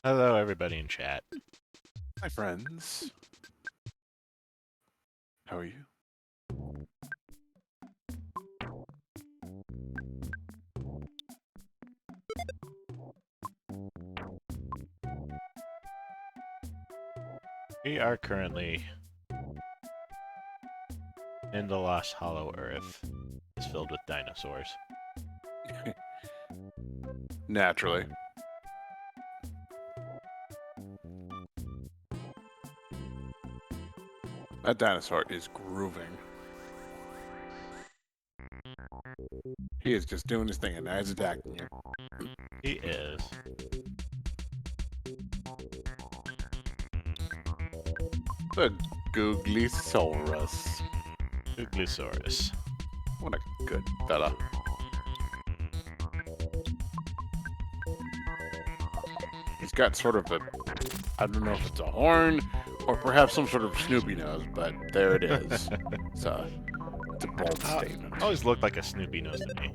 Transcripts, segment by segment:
Hello, everybody in chat. Hi, friends. How are you? We are currently in the Lost Hollow Earth. It's filled with dinosaurs. Naturally. That dinosaur is grooving. He is just doing his thing, and now he's attacking you. He is. The Googlysaurus. Googlysaurus. What a good fella. He's got sort of a, I don't know if it's a horn or perhaps some sort of Snoopy nose, but there it is. It's a bold statement. Always looked like a Snoopy nose to me.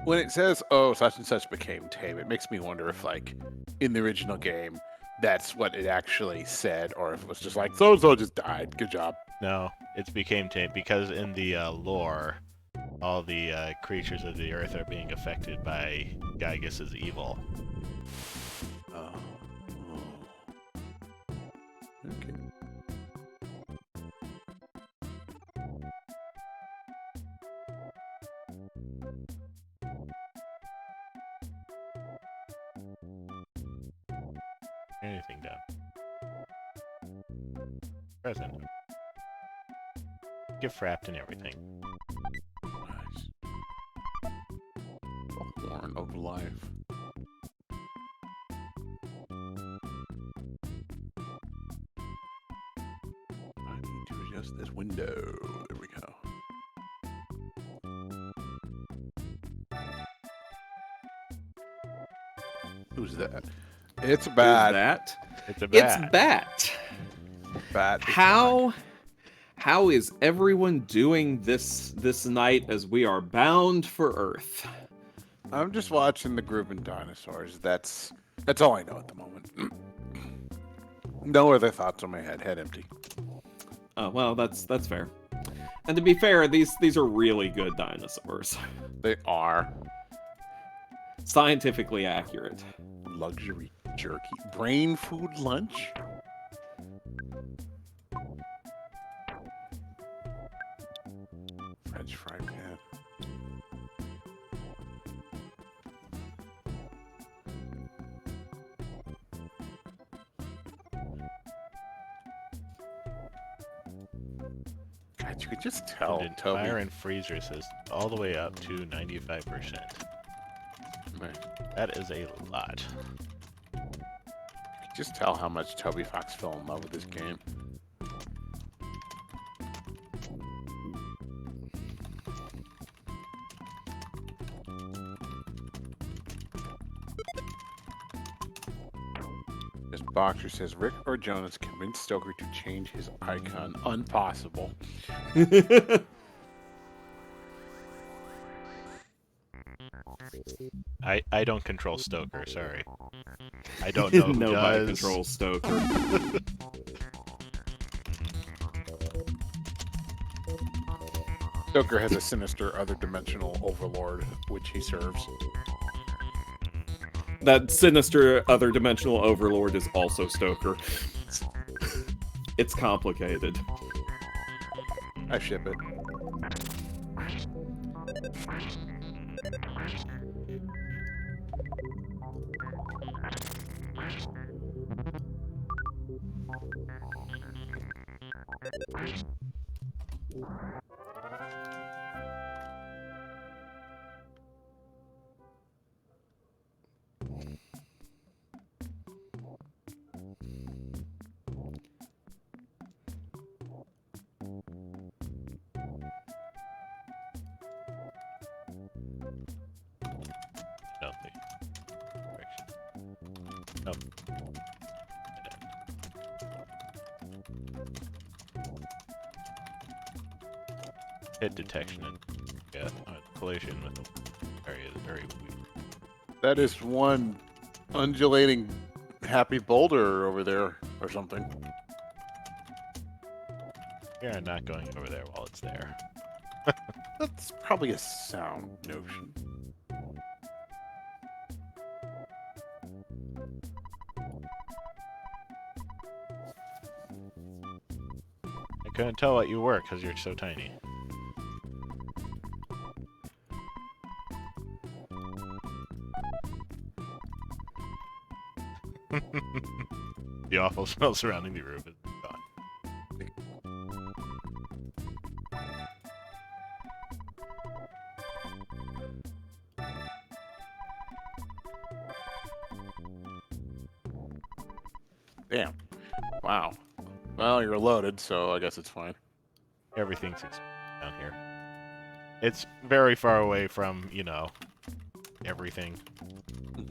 When it says, oh, such and such became tame, it makes me wonder if, like, in the original game, that's what it actually said, or if it was just like, so-and-so just died. Good job. No, it became tame because in the lore, all the creatures of the earth are being affected by Gygas's evil. Oh. Okay. Anything done. Present. Gift wrapped and everything. Nice. The horn of life. I need to adjust this window. There we go. Who's that? It's a bat. That? It's a bat. It's Bat. Bat. How is everyone doing this night as we are bound for Earth? I'm just watching the Griffin dinosaurs. That's all I know at the moment. No other thoughts on my head. Head empty. Well, that's fair. And to be fair, these are really good dinosaurs. They are Scientifically accurate. luxury jerky. Brain food lunch? French fry pan. God, you could just tell, And Toby. fire and freezer says all the way up to 95%. Right. That is a lot. You could just tell how much Toby Fox fell in love with this game. This boxer says Rick or Jonas convinced Stoker to change his icon. Impossible. I don't control Stoker, sorry. I don't know who Nobody does. controls Stoker. Stoker has a sinister other dimensional overlord which he serves. That sinister other dimensional overlord is also Stoker. It's complicated. I ship it. Stealthy. Correction. Oh. Hit detection and collision with the area is very weak. That is one undulating happy boulder over there or something. We are not going over there while it's there. That's probably a sound notion. I couldn't tell what you were because you're so tiny. The awful smell surrounding the room is gone. Damn. Wow. Well, you're loaded, so I guess it's fine. Everything's down here. It's very far away from, you know, everything.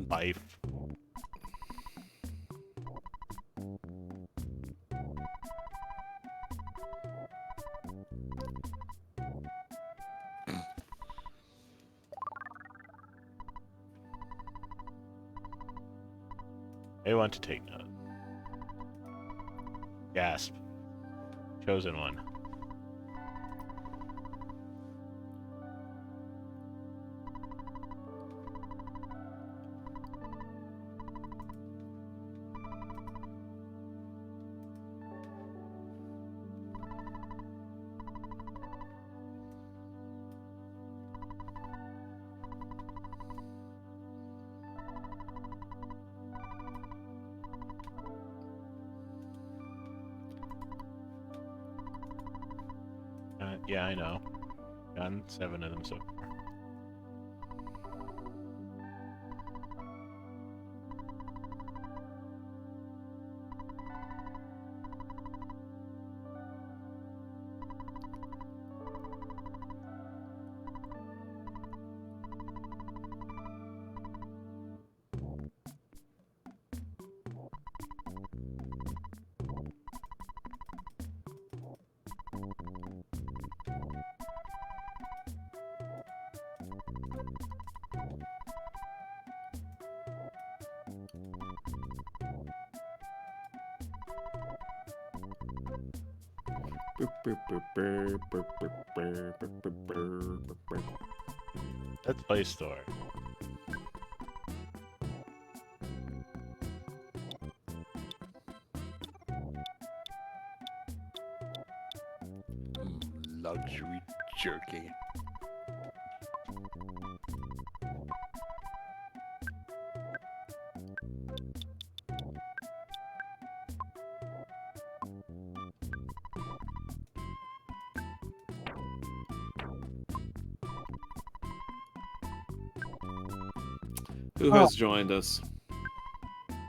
Life. I want to take note. Gasp. Chosen one. Yeah, I know. Gotten 7 of them so far. Let's play store. Luxury jerky. Who has joined us?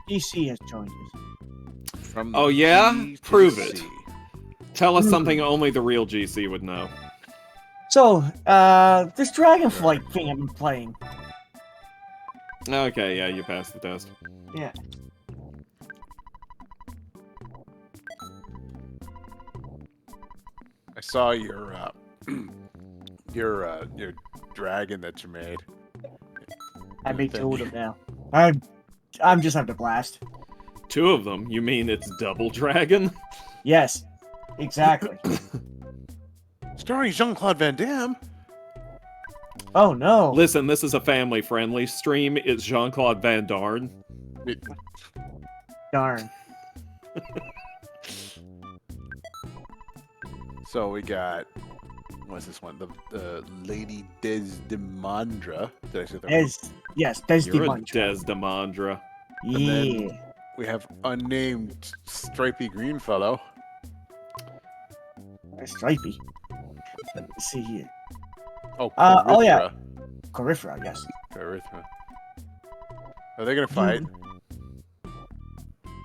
DC has joined us. From Oh, yeah? B to Prove it. C. Tell us something only the real GC would know. So, this Dragonflight thing I've been playing. Okay, yeah, you passed the test. Yeah. I saw your your dragon that you made. I made 2 of them now. I'm just having a blast. 2 of them? You mean it's Double Dragon? Yes, exactly. Starring Jean-Claude Van Damme. Oh no. Listen, this is a family-friendly stream. It's Jean-Claude Van Darn. Darn. So we got, what's this one? The Lady Desdemandra. Did I say that right? Yes, You're a Desdemandra. Desdemandra. Yeah. We have unnamed stripy green fellow. Stripey. Let me see here. Oh, oh yeah. Coryphra, yes. Coryphra. Are they gonna fight?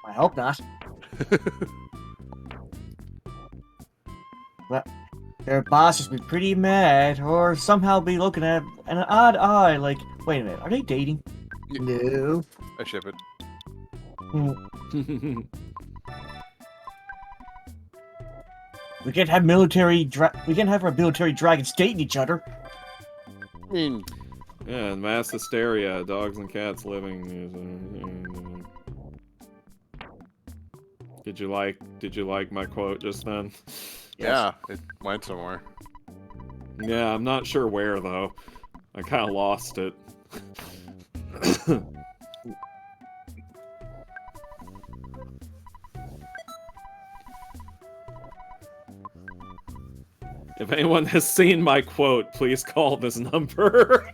I hope not. Well, their bosses be pretty mad, or somehow be looking at an odd eye like, wait a minute, are they dating? Yeah. No. I ship it. We can't have military. We can't have our military dragons dating each other. I mean, Yeah, mass hysteria, dogs and cats living. Did you like my quote just then? yeah, it went somewhere. Yeah, I'm not sure where though. I kind of lost it. If anyone has seen my quote, please call this number.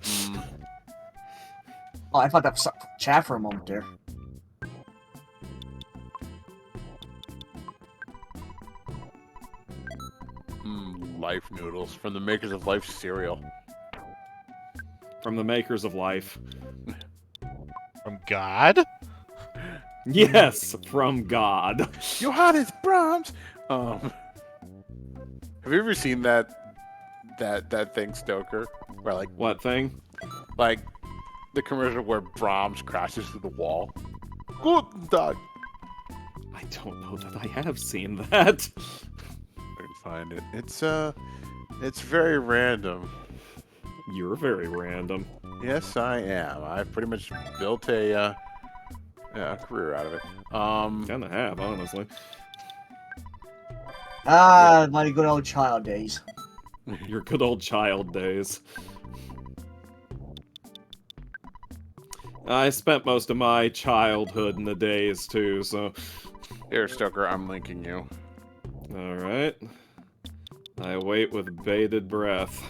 Oh, I thought that was chat for a moment there. Life noodles from the makers of Life cereal. From the makers of life. From God? Yes, from God. Johannes Brahms. Have you ever seen that thing, Stoker? Where What thing? like the commercial where Brahms crashes through the wall. Guten Tag. I don't know that I have seen that. I can find it. It's very random. You're very random. Yes, I am. I've pretty much built a career out of it. Kinda have, honestly. Ah, my good old child days. Your good old child days. I spent most of my childhood in the days too, so. Here, Stoker, I'm linking you. Alright. I wait with bated breath.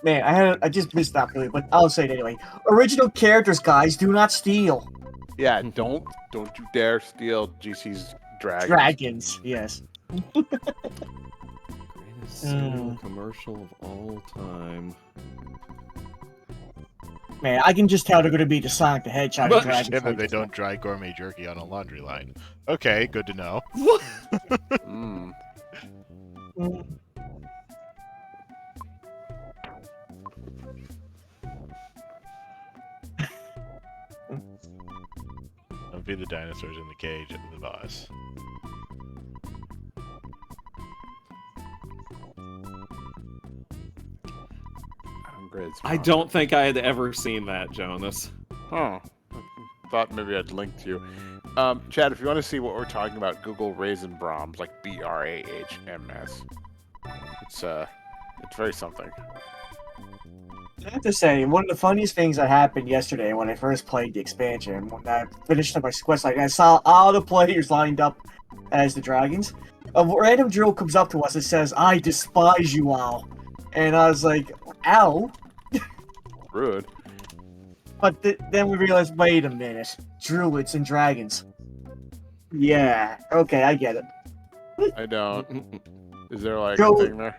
Man, I just missed that really, but I'll say it anyway. Original characters, guys, do not steal. Yeah, don't you dare steal GC's dragons. Dragons, yes. Greatest cereal commercial of all time. Man, I can just tell they're going to be the Sonic the Hedgehog But- dragons. And that they don't dry gourmet jerky on a laundry line. Okay, good to know. Mm. Don't be the dinosaurs in the cage at the boss. I don't think I had ever seen that, Jonas. Huh. Thought maybe I'd link to you. Chad, if you want to see what we're talking about, Google Raisin Brahms, like BRAHMS. It's very something. I have to say, one of the funniest things that happened yesterday when I first played the expansion, when I finished up my quest, like I saw all the players lined up as the dragons. A random drill comes up to us and says, "I despise you all," and I was like, "Ow!" Rude. But then we realized, wait a minute, druids and dragons. Yeah, okay, I get it. I don't. Is there like Go- a thing there?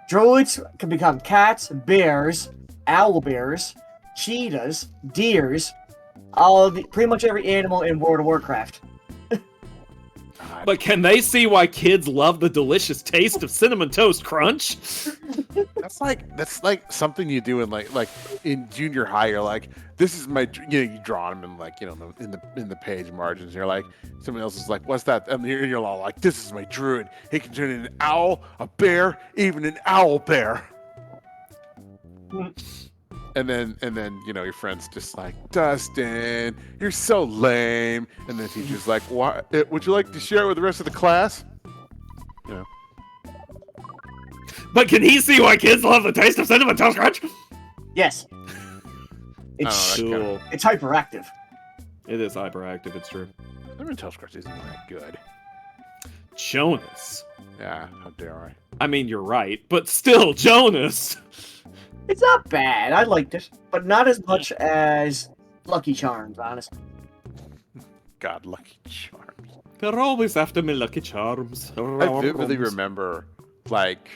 Druids can become cats, bears, owlbears, cheetahs, deers, pretty much every animal in World of Warcraft. But can they see why kids love the delicious taste of Cinnamon Toast Crunch? That's like something you do in like in junior high. You're like, this is my, you draw them in like, in the page margins. You're like, somebody else is like, what's that? And you're all like, this is my druid. He can turn into an owl, a bear, even an owl bear. And then your friend's just like, Dustin, you're so lame. And the teacher's like, what? Would you like to share it with the rest of the class? But can he see why kids love the taste of Cinnamon Toast Crunch? Yes. It's Cool. it's hyperactive. It is hyperactive, it's true. Cinnamon Toast Crunch isn't that good. Jonas. Yeah, how dare I? I mean, you're right, but still, Jonas. It's not bad. I liked it, but not as much as Lucky Charms, honestly. God, Lucky Charms. They're always after me, Lucky Charms. I vividly remember, like,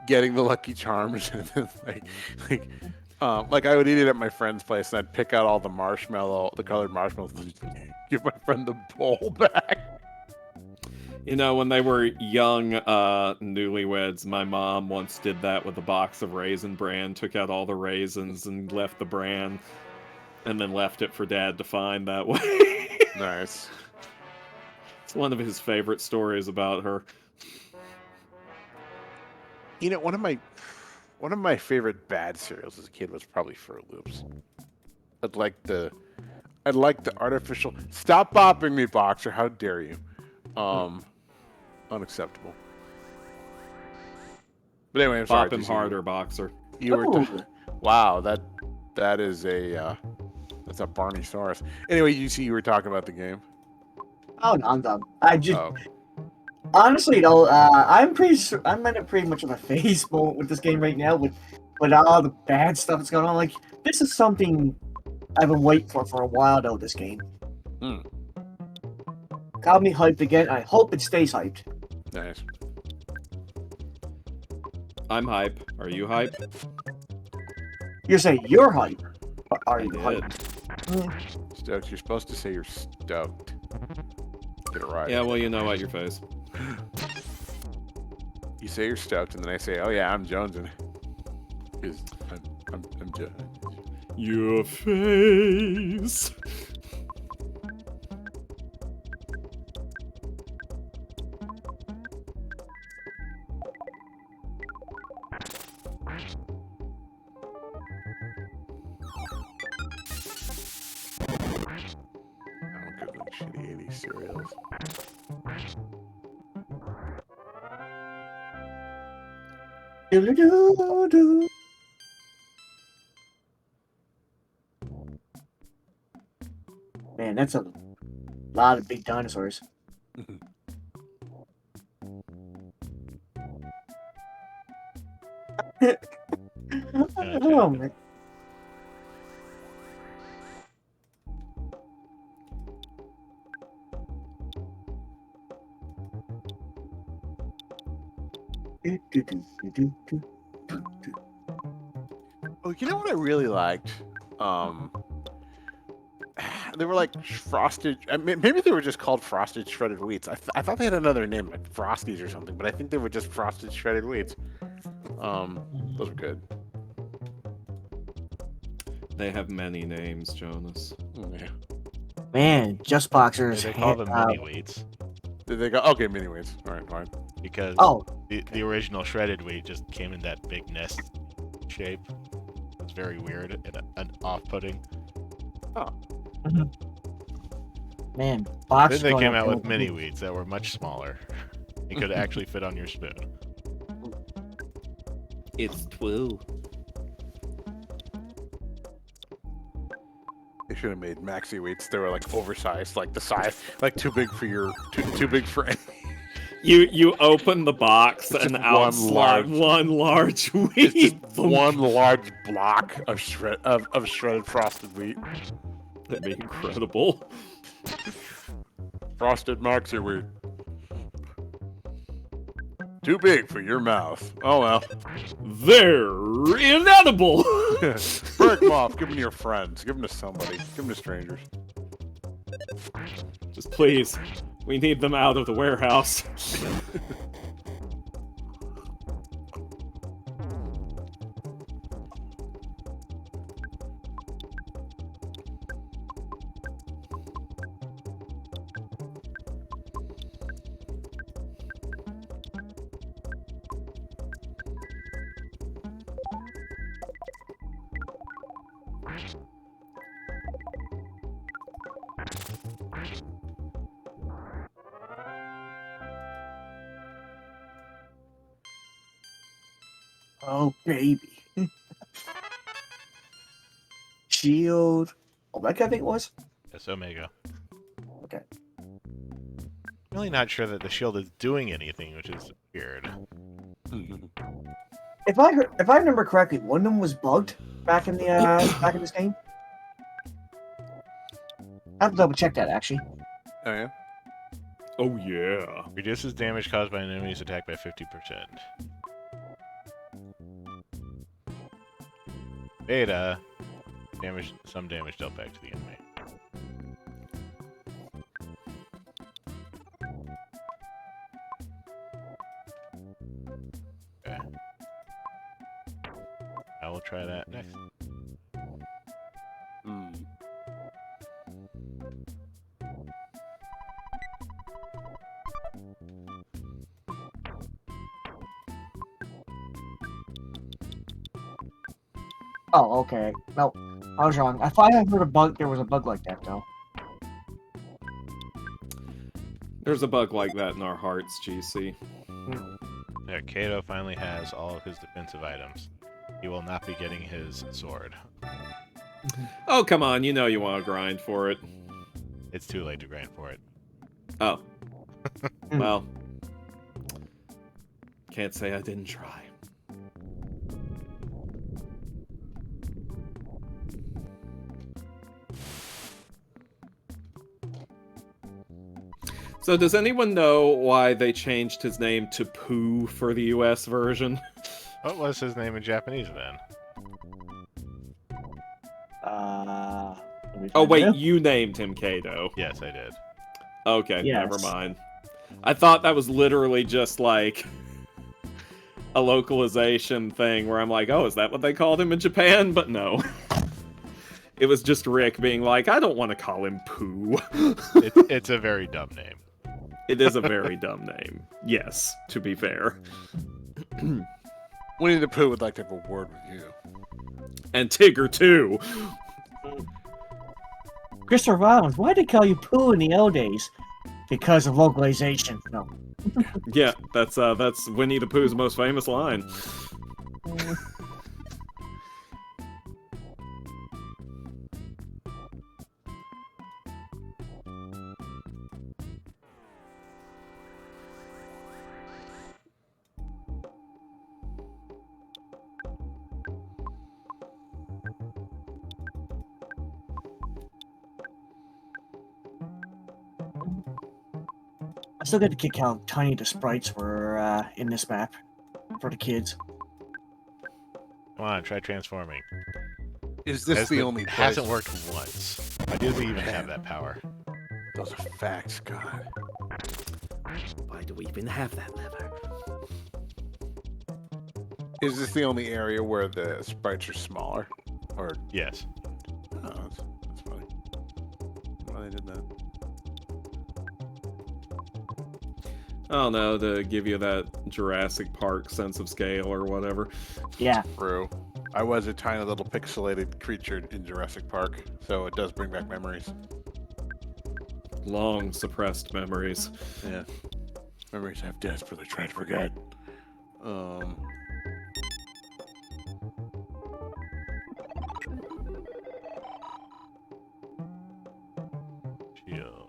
getting the Lucky Charms and then, like I would eat it at my friend's place and I'd pick out all the colored marshmallows, and give my friend the bowl back. You know, when they were young newlyweds, my mom once did that with a box of Raisin Bran, took out all the raisins and left the bran, and then left it for Dad to find that way. Nice. It's one of his favorite stories about her. You know, one of my favorite bad cereals as a kid was probably Froot Loops. I'd like the artificial. Stop bopping me, Boxer! How dare you? Unacceptable. But anyway, I'm sorry. Bop him harder, Boxer. You were. Ooh. Wow, that is a that's a Barney Saurus. Anyway, you were talking about the game. Oh no, I'm done. I just Oh, honestly though, I'm in a pretty much of a phase moment with this game right now with all the bad stuff that's going on. Like this is something I've been waiting for a while though. This game got me hyped again. I hope it stays hyped. nice. I'm hype. Are you hype? You're saying you're hyped, but are I you did. hyped? Stoked. You're supposed to say you're stoked. Get it right. Yeah, well, you know what your face. You say you're stoked, and then I say, "Oh yeah, I'm jonesing." Because I'm Jones. Your face. I don't give them shitty 80s cereals. Do-do-do-do. Man, that's a lot of big dinosaurs. Oh, man. Oh, you know what I really liked? They were like frosted. I mean, maybe they were just called frosted shredded wheats. I thought they had another name, like Frosties or something, but I think they were just frosted shredded wheats. Those were good. They have many names, Jonas. Yeah. Man, Just Boxers. They call them mini wheats Did they go? Okay, mini wheats. All right, fine. because Oh, the original shredded wheat just came in that big nest shape. It's very weird and off-putting. man, Boxers. Then they going came up out there with mini wheats that were much smaller. It could actually fit on your spoon. It's true. They should have made maxi wheats. They were like oversized, like the size, like too big for your, too big for any. You open the box It's and just out one slide large- one large It's wheat. just one large block of shredded frosted wheat. That'd be incredible. Frosted maxi wheat. Too big for your mouth. Oh well. They're inedible. Break them off. Give them to your friends. Give them to somebody. Give them to strangers. Just please, we need them out of the warehouse. Oh, baby. Shield. Omega, I think it was. Yes, Omega. Okay. Really not sure that the shield is doing anything, which is weird. If I remember correctly, one of them was bugged back in the back in this game. I have to double check that actually. Oh yeah. Oh yeah. Reduces damage caused by an enemy's attack by 50%. Beta. Some damage dealt back to the enemy. we'll try that next. Hmm. Oh, okay. No, I was wrong. I thought I heard a bug. There was a bug like that, though. There's a bug like that in our hearts, GC. There, Kato finally has all of his defensive items. He will not be getting his sword. Oh, come on, you know you want to grind for it. It's too late to grind for it. Oh. Well. Can't say I didn't try. So does anyone know why they changed his name to Pooh for the US version? What was his name in Japanese then? Let me Oh find wait, it. you named him Kato. Yes, I did. Okay, Yes. never mind. I thought that was literally just like a localization thing where I'm like, oh, is that what they called him in Japan? But no. It was just Rick being like, I don't want to call him Pooh. It's a very dumb name. It is a very dumb name. Yes, to be fair. Winnie the Pooh would like to have a word with you. And Tigger, too. Christopher Rollins, why did they call you Pooh in the old days? Because of localization. No. Yeah, that's Winnie the Pooh's most famous line. I still get to kick how tiny the sprites were in this map for the kids. Come on, try transforming. Is this the only It place? hasn't worked once. Why do they even have that power? Those are facts, God. Why do we even have that lever? Is this the only area where the sprites are smaller? Or Yes. oh, that's funny. Why they did that? I don't know, to give you that Jurassic Park sense of scale or whatever. Yeah. True. I was a tiny little pixelated creature in Jurassic Park, so it does bring back memories. Long suppressed memories. Yeah. Memories I've desperately tried to forget. Chill.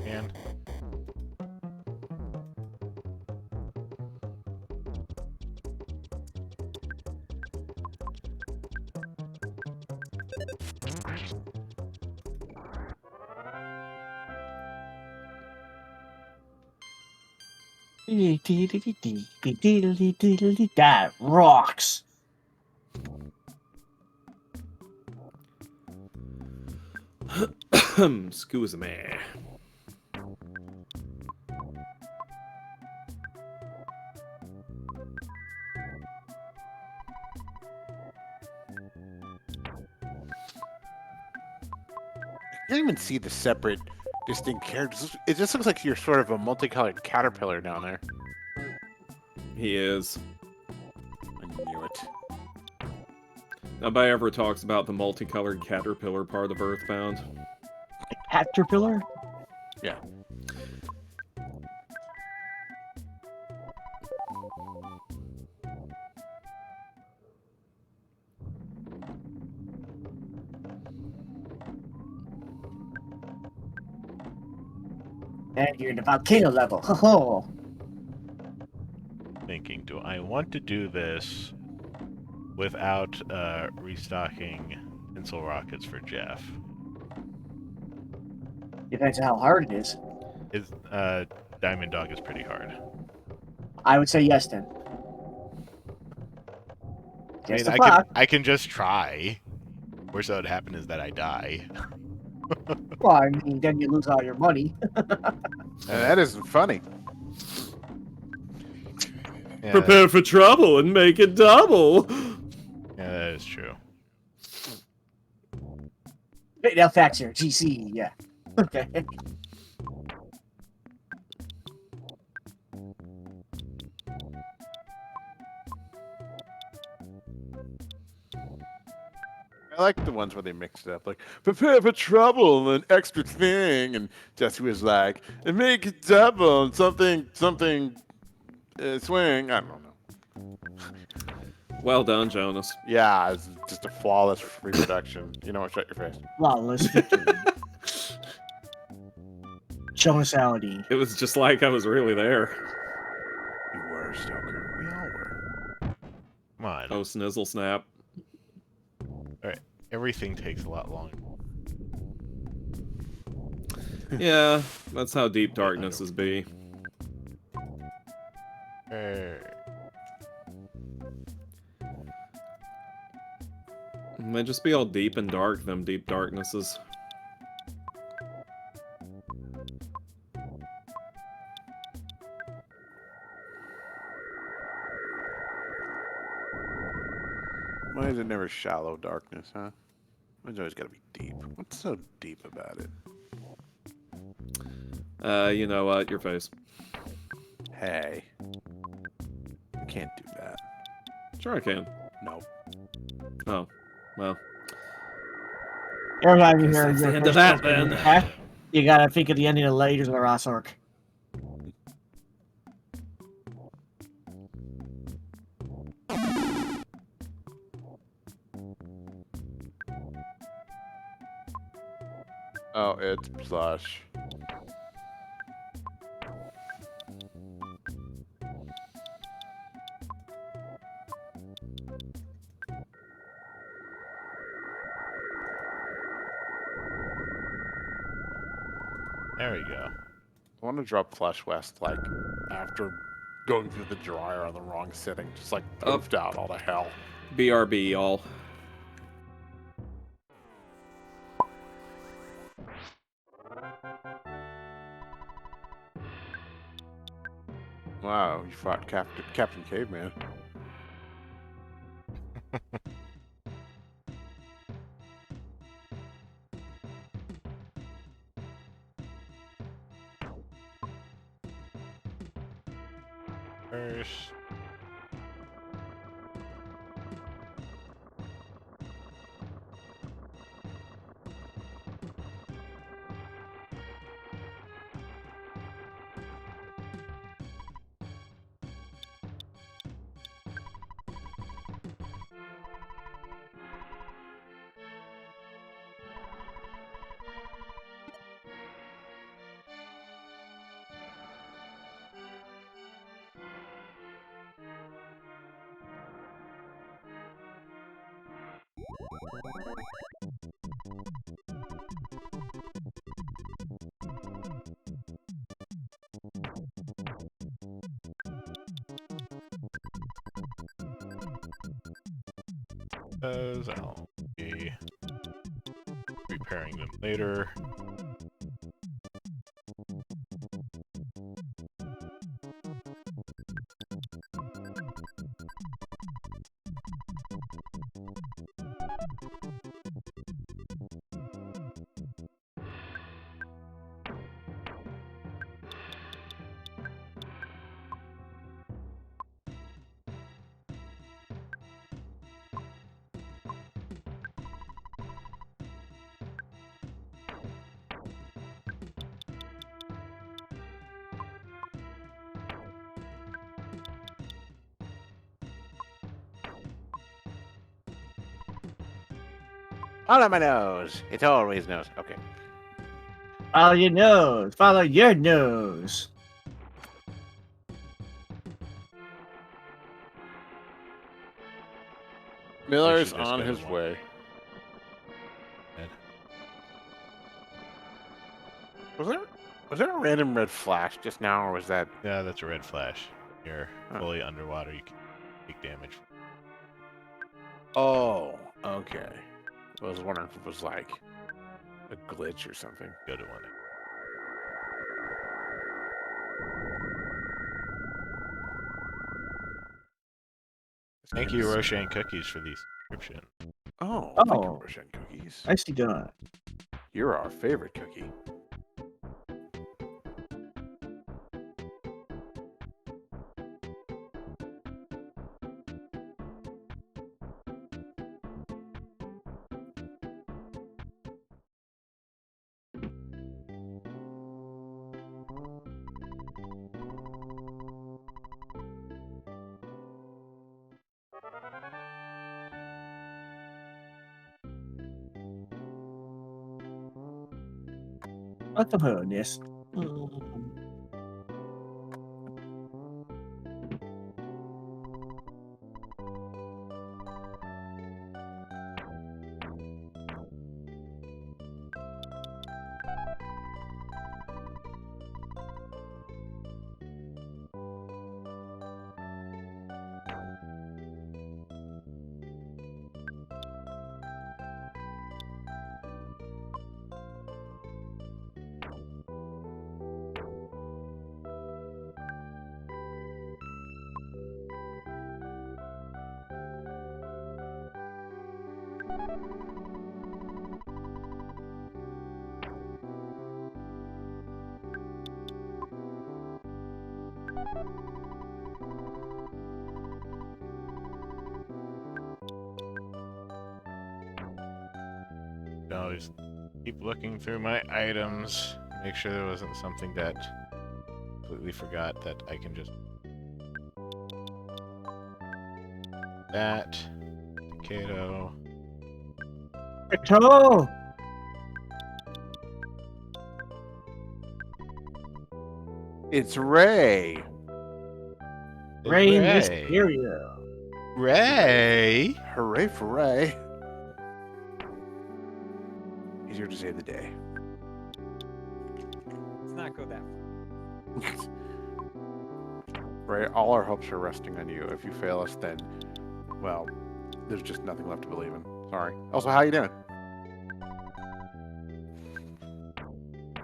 And That rocks. Excuse me. I can't even see the separate, distinct characters. It just looks like you're sort of a multicolored caterpillar down there. He is. I knew it. Nobody ever talks about the multicolored caterpillar part of EarthBound. Caterpillar? Yeah. And you're in the volcano level. Ho ho. thinking, do I want to do this without restocking pencil rockets for Jeff? Depends on how hard it is. Is Diamond Dog is pretty hard. I would say yes then. I Guess mean, the clock. I can just try. Worst that would happen is that I die. Well, I mean, then you lose all your money. And that isn't funny. Yeah, Prepare for trouble and make it double. yeah, that is true. Now, facts here. GC, yeah. Okay. I like the ones where they mix it up, like prepare for trouble and extra thing, and Jesse was like, and make it double and something swing. I don't know. Well done, Jonas. Yeah, it's just a flawless reproduction. You know what? Shut your face. Flawless victory. Jonasality. It was just like I was really there. You were, Stoker. We all were. Come on. Oh, snizzle snap. Everything takes a lot longer. Yeah, that's how deep darknesses be. They just be all deep and dark, them deep darknesses. Why is it never shallow darkness, huh? It's always got to be deep. What's so deep about it? You know what? Your face. Hey. I can't do that. Sure I can. Nope. Oh, well. Every time you Guess hear that's your the end of first that, person then. attack, you gotta think of the ending of Layers of the Ross Orc. Oh, it's plush. There we go. I want to drop Flesh West, like, after going through the dryer on the wrong setting. Just, like, poofed out all the hell. BRB, y'all. Wow, you fought Captain Caveman. First. Those I'll be repairing them later. All on my nose. It's always nose. Okay. Follow your nose. Follow your nose. Miller's We should just on go to his one. way. Was there a random red flash just now, or was that? Yeah, that's a red flash. You're Huh. fully underwater. You can take damage. Oh, okay. I was wondering if it was like A glitch or something. Go to one. Thank you, Roshan Cookies, for the subscription. Oh, Oh. thank you, Roshan Cookies. Nicely done. You're our favorite cookie. What the bonus? Always keep looking through my items. Make sure there wasn't something that completely forgot that I can just... That. Kato. Kato! It's Ray. Ray Ray. Mysterio. Ray! Hooray for Ray. He's here to save the day. Let's not go that far. Ray, all our hopes are resting on you. If you fail us, then, well, there's just nothing left to believe in. Sorry. Also, how you doing?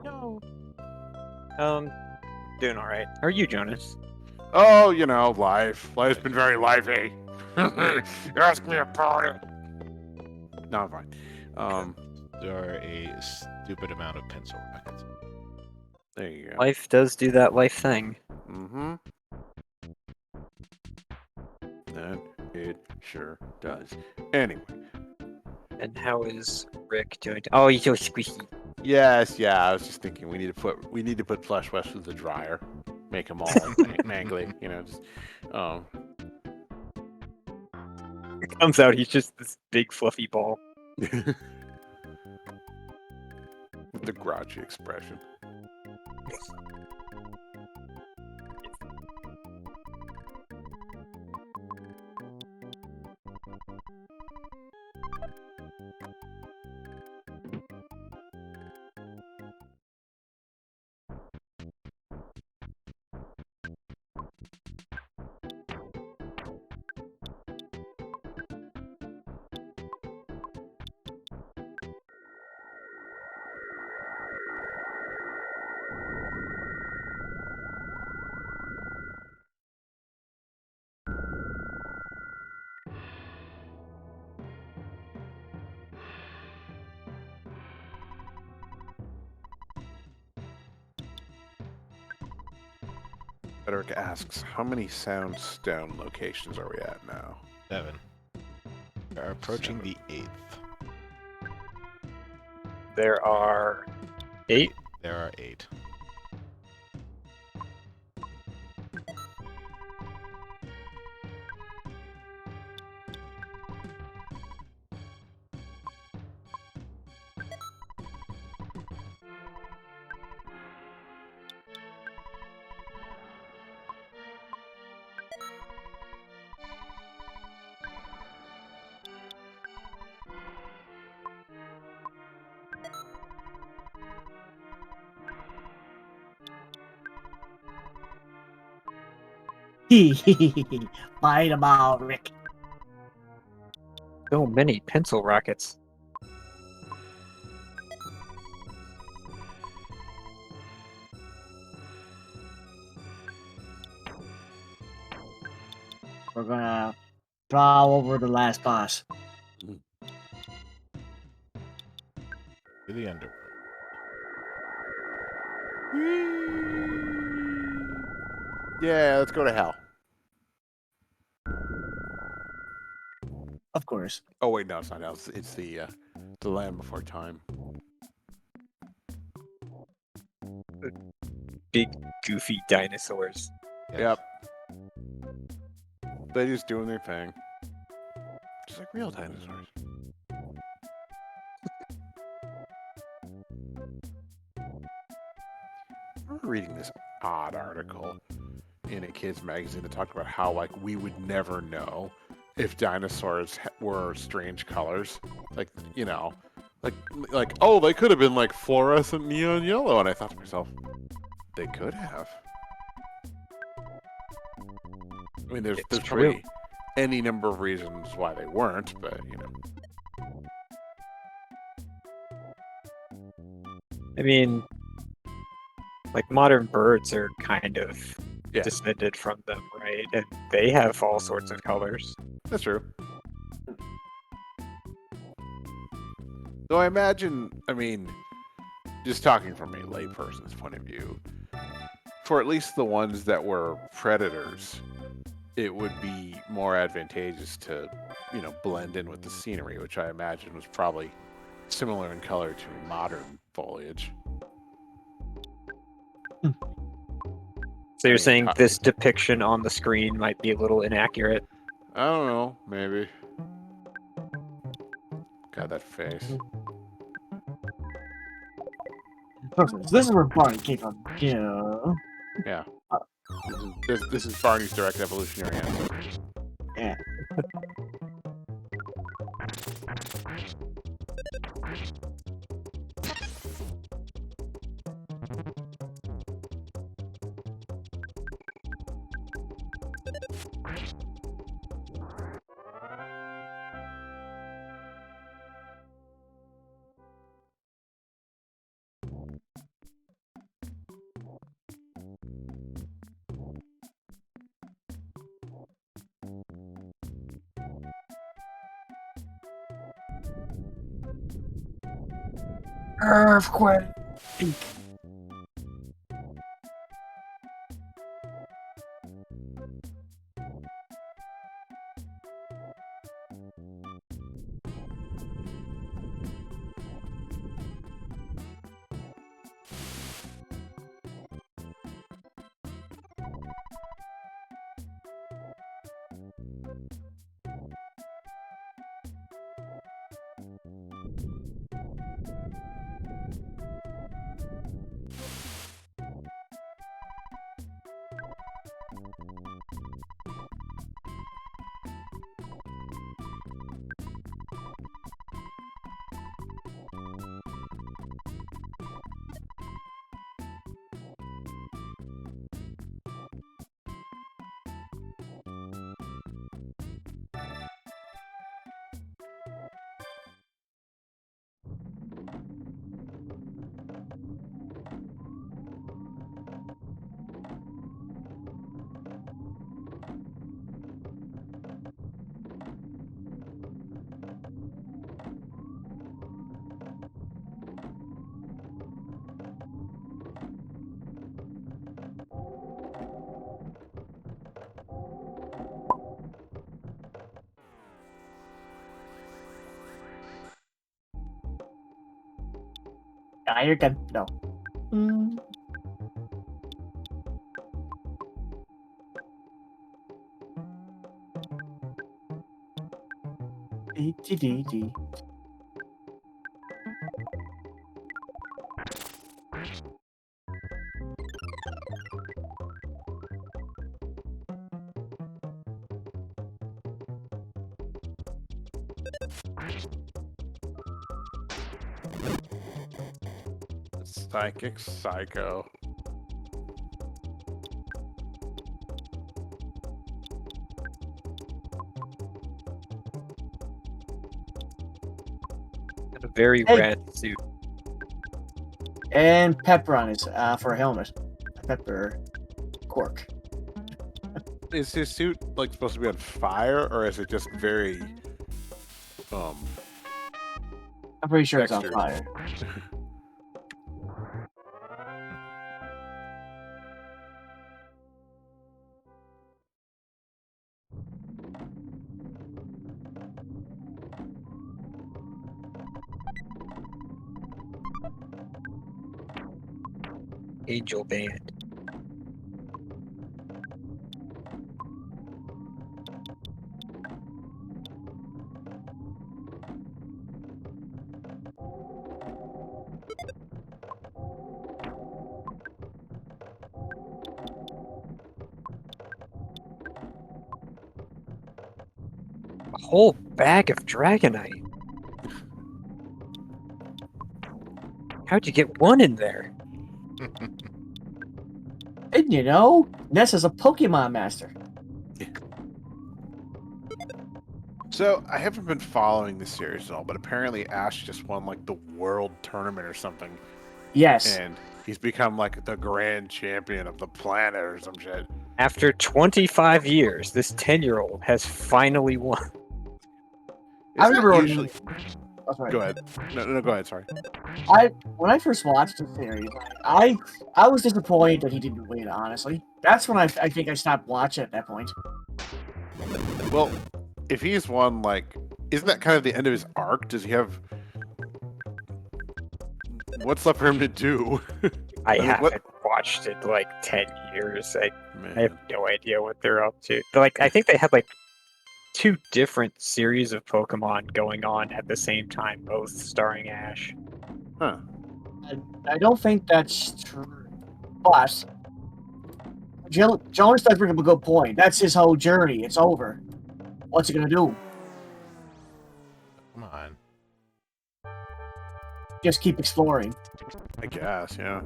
No. Doing all right. How are you, Jonas? Oh, you know, life. Life's been very lively. Ask me about it. No, I'm fine. There are a stupid amount of pencil rockets. There you go. Life does do that life thing. Mm-hmm. And it sure does. Anyway. And how is Rick doing? Oh, he's so squishy. Yes, yeah. I was just thinking we need to put Flesh West through the dryer, make them all mangly. You know, just It comes out, he's just this big fluffy ball. with the grouchy expression. Frederick asks, how many soundstone locations are we at now? 7. We are approaching 7. the 8th. There are 8. There are 8. Bite 'em all, Rick. So many pencil rockets. We're gonna draw over the last boss. To the underworld. Yeah, let's go to hell. Of course. Oh wait, no, it's not hell. It's the land before time. Big goofy dinosaurs. Yep. They just doing their thing. Just like real dinosaurs. I remember reading this odd article in a kid's magazine that talked about how like we would never know if dinosaurs were strange colors. Like, you know, like oh, they could have been like fluorescent neon yellow, and I thought to myself, they could have. I mean, there's It's probably any number of reasons why they weren't, but you know. I mean, like modern birds are kind of Yeah. descended from them, right? And they have all sorts of colors. That's true. So I imagine, I mean, just talking from a layperson's point of view, for at least the ones that were predators, it would be more advantageous to, you know, blend in with the scenery, which I imagine was probably similar in color to modern foliage. So you're mean, saying this depiction on the screen might be a little inaccurate? I don't know, maybe. God, that face. So this is where Barney came from. Yeah. Yeah. This is Barney's direct evolutionary ancestor. Yeah. Earthquake. Ah, you're good. No. D. Psychic Psycho. And a very Hey. red suit. And pepper on his for a helmet. A pepper cork. is his suit like supposed to be on fire, or is it just very I'm pretty sure it's on textured? fire. Angel Band. A whole bag of Dragonite. How'd you get one in there? And you know, Ness is a Pokemon master. So I haven't been following this series at all, but apparently Ash just won like the world tournament or something, Yes. and he's become like the grand champion of the planet or some shit. After 25 years, this 10-year-old has finally won. I Isn't that remember when- usually. Oh, sorry. Go ahead. No, go ahead. Sorry. When I first watched the series, I was disappointed that he didn't win. Honestly, that's when I think I stopped watching at that point. Well, if he's won, like, isn't that kind of the end of his arc? Does he have? What's left for him to do? I mean, haven't watched it in like 10 years. I Man. have no idea what they're up to. Like, I think they had like 2 different series of Pokemon going on at the same time, both starring Ash. Huh. I don't think that's true. But Jonas does bring up a good point. That's his whole journey. It's over. What's he gonna do? Come on. Just keep exploring. I guess. Yeah.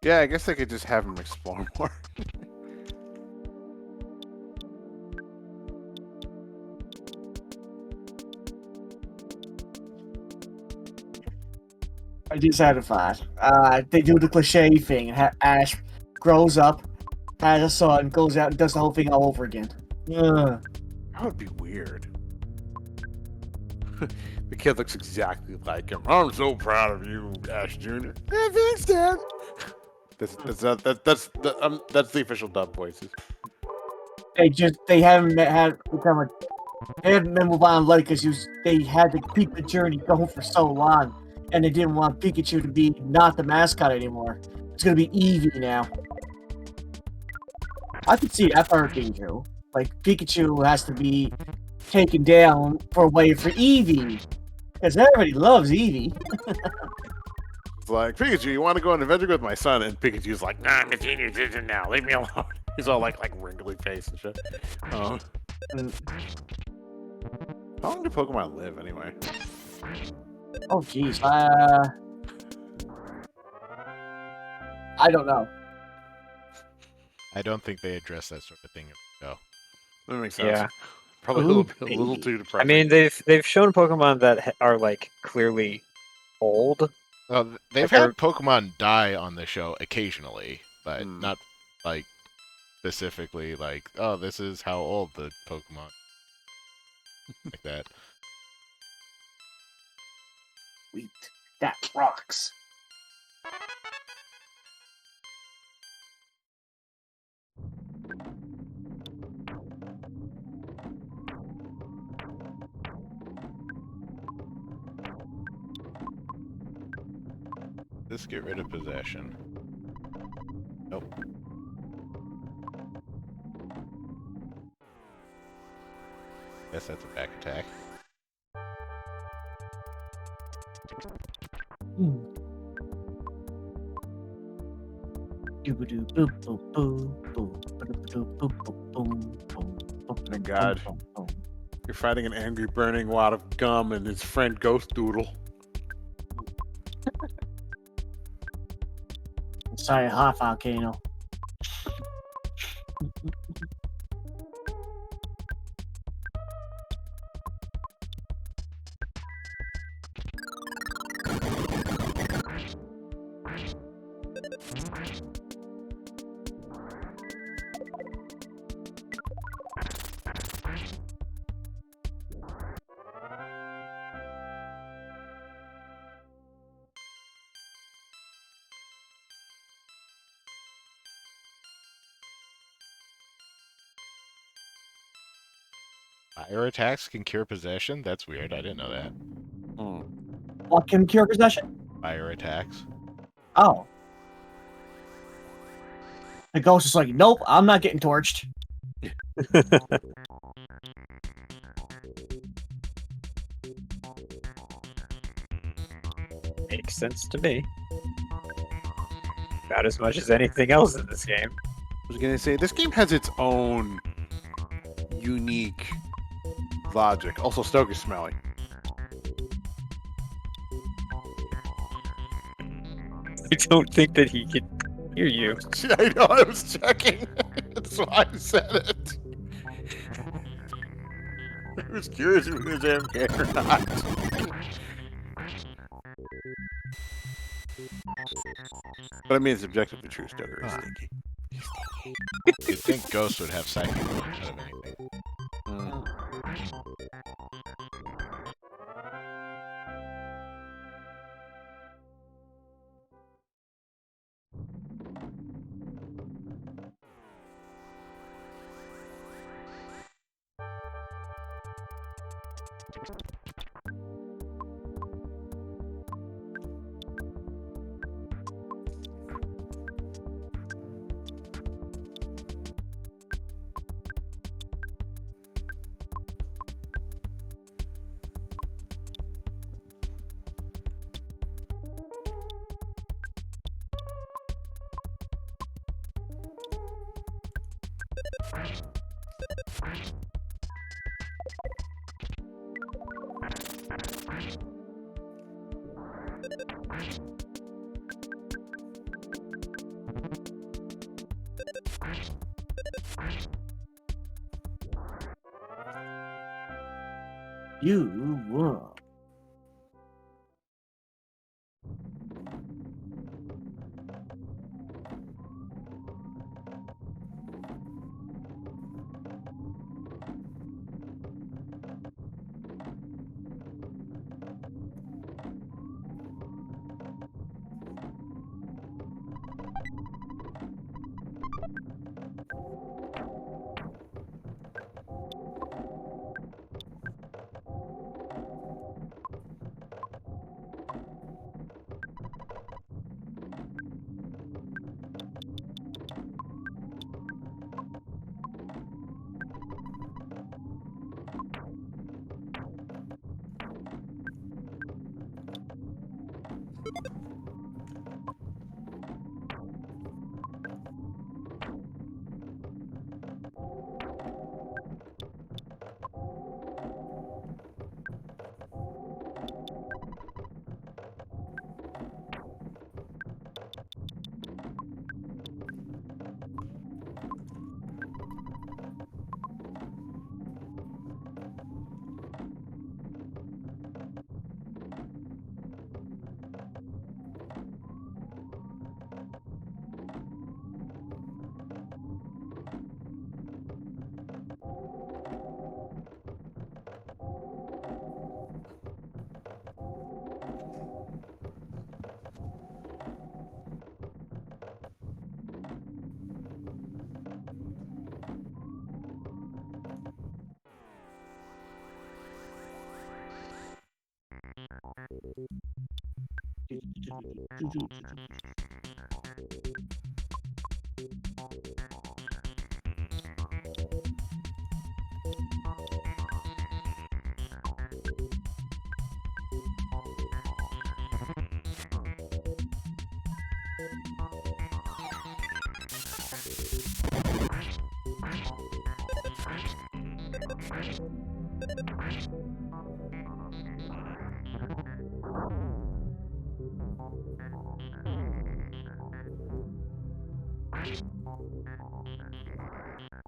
Yeah, I guess I could just have him explore more. I just had a thought. They do the cliche thing. Ash grows up, has a son, goes out and does the whole thing all over again. Ugh. That would be weird. The kid looks exactly like him. I'm so proud of you, Ash Jr. Hey, thanks, Dad. That's the official dub voices. They haven't been move on like because they had to keep the journey going for so long, and they didn't want Pikachu to be not the mascot anymore. It's gonna be Eevee now. I could see that part being true. Like Pikachu has to be taken down for a way for Eevee, because everybody loves Eevee. It's like, Pikachu, you want to go on an adventure with my son? And Pikachu's like, nah, I'm a senior citizen now. Leave me alone. He's all like wrinkly face and shit. How long do Pokemon live anyway? Oh jeez. I don't know. I don't think they address that sort of thing. No. That makes sense. Yeah. Probably Ooh, a little baby. too depressing. I mean, they've shown Pokemon that are like clearly old. Well, they've Like, had Pokemon die on the show occasionally, but not like specifically like, oh, this is how old the Pokemon like that. Sweet. That rocks. Let's get rid of possession. Nope. Guess that's a back attack. Thank God. You're fighting an angry burning wad of gum and his friend Ghost Doodle. Sorry, hot volcano. Fire attacks can cure possession? That's weird. I didn't know that. What can cure possession? Fire attacks. Oh. The ghost is like, nope, I'm not getting torched. Makes sense to me. About as much as anything else in this game. I was gonna say this game has its own unique logic. Also, Stoke is smelly. I don't think that he can hear you. I know. I was checking. That's why I said it. I was curious if he was AFK or not. But I mean, it's objectively true. Stoker is stinky. You'd think Ghost would have psychic out of anything. You won.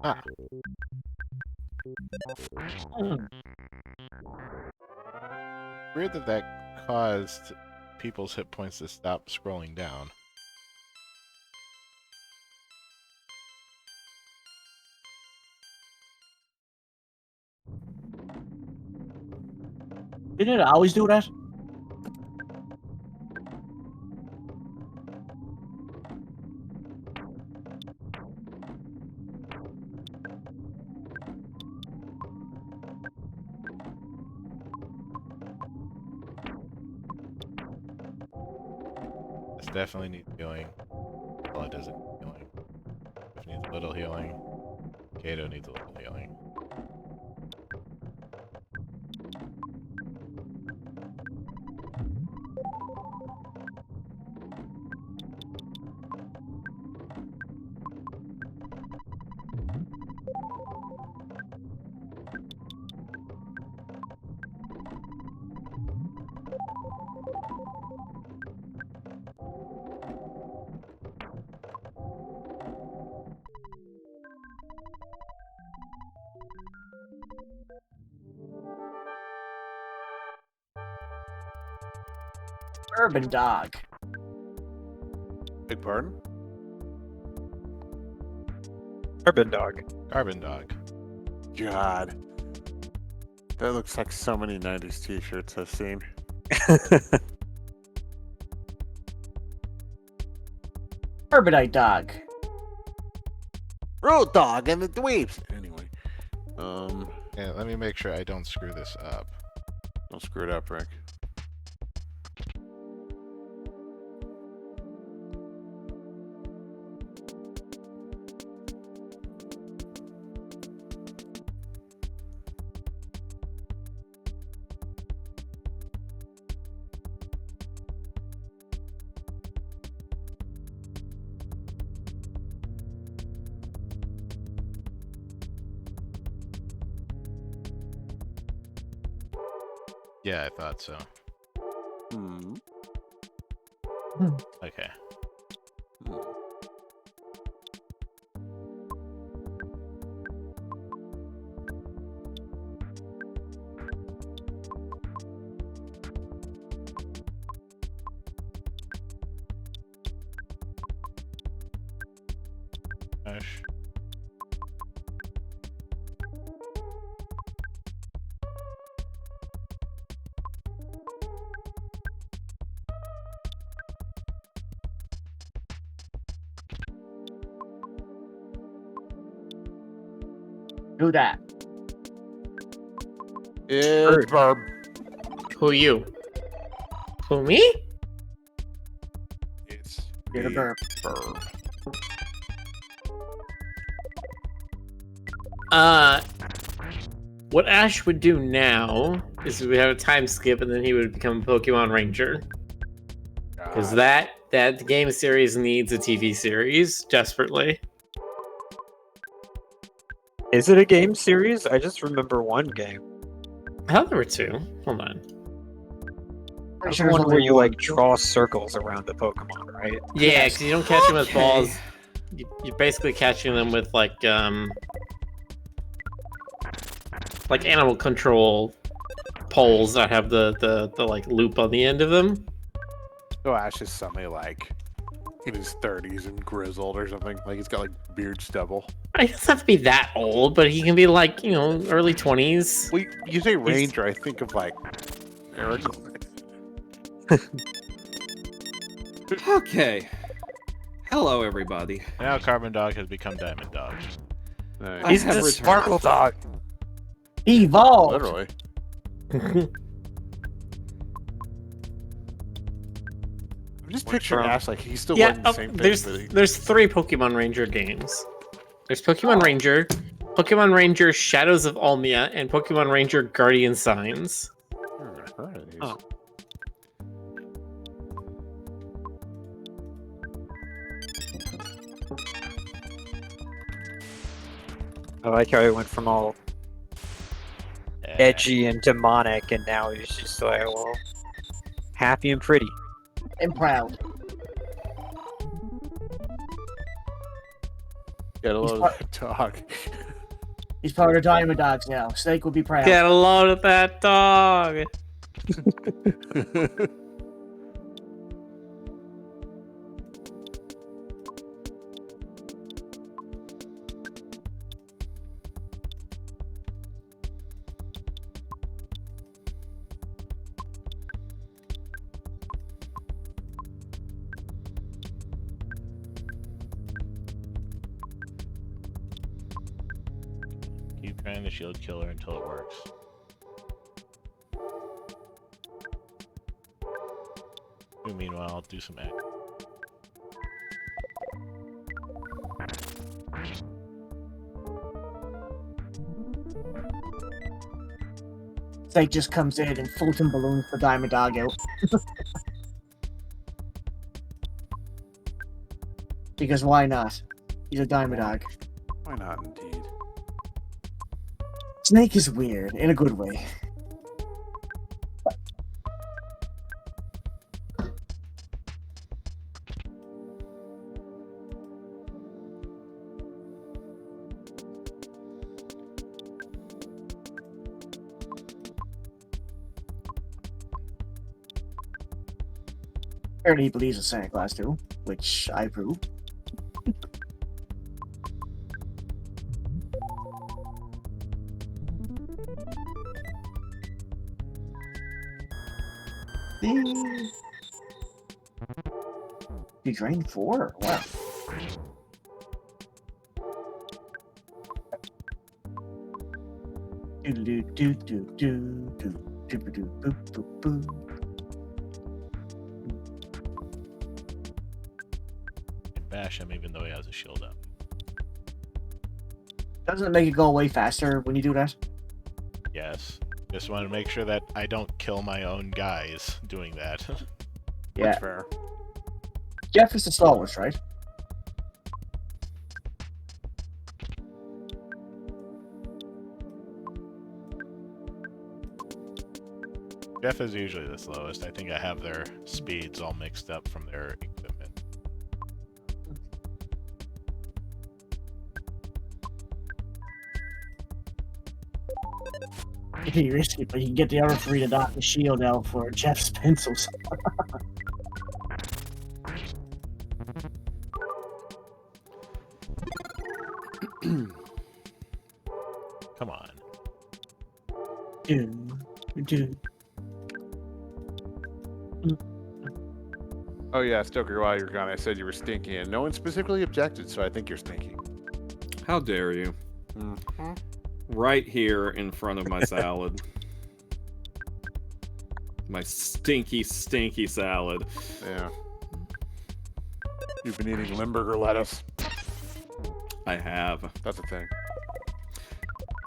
Ah. Weird that that caused people's hit points to stop scrolling down. Didn't it always do that? This definitely needs healing. Well, it doesn't need healing. It needs a little healing. Kato needs a little healing. Urban dog. Big pardon? Urban Dog. Carbon Dog. God. That looks like so many 90s t-shirts I've seen. Urbanite dog. Road Dog and the Dweebs! Anyway. Yeah, let me make sure I don't screw this up. Don't screw it up, Rick. Yeah, I thought so. Hmm. Okay. Gosh. Do that. It's Barb. Who you? Who me? It's Get a burp. Barb. What Ash would do now is we have a time skip, and then he would become a Pokemon Ranger. Because that game series needs a TV series desperately. Is it a game series? I just remember one game. I thought there were two. Hold on. That's the one where you like draw circles around the Pokemon, right? Yeah, because you don't catch them with balls. You're basically catching them with like animal control poles that have the like loop on the end of them. So Ash is somebody like in his 30s and grizzled or something. Like he's got like beard stubble. He doesn't have to be that old, but he can be like, early 20s. Well, you say Ranger, I think of like Eric. Okay. Hello, everybody. Now Carbon Dog has become Diamond Dog. Nice. I He's have the returned. Sparkle Dog. Evolve. Literally. I'm just picturing Ash like he's still wearing the same thing. There's 3 Pokemon Ranger games. There's Pokemon Ranger, Pokemon Ranger Shadows of Almia, and Pokemon Ranger Guardian Signs. Oh. I like how he went from all edgy and demonic, and now he's just like, well, happy and pretty. And proud. Get a load of that dog. He's part of Diamond Dogs now. Snake will be proud. Get a load of that dog. Keep trying the shield killer until it works. Meanwhile, I'll do some act. Snake just comes in and Fulton balloons the Diamond Dog out. Because why not? He's a Diamond Dog. Why not, indeed? Snake is weird, in a good way. Apparently he believes in Santa Claus too, which I approve. You drained 4? Wow. Do do do do do do do do boo boo boo. Bash him even though he has a shield up. Doesn't it make it go away faster when you do that? Yes. Just want to make sure that I don't kill my own guys doing that. Yeah. That's fair. Jeff is the slowest, right? Jeff is usually the slowest. I think I have their speeds all mixed up from their equipment. Pretty risky, but you can get the other 3 to knock the shield out for Jeff's pencils. Come on. Do, do. Oh yeah, Stoker, while you're gone, I said you were stinky, and no one specifically objected, so I think you're stinky. How dare you? Mm-hmm. Right here in front of my salad. My stinky, stinky salad. Yeah. You've been eating Limburger lettuce. I have. That's a thing.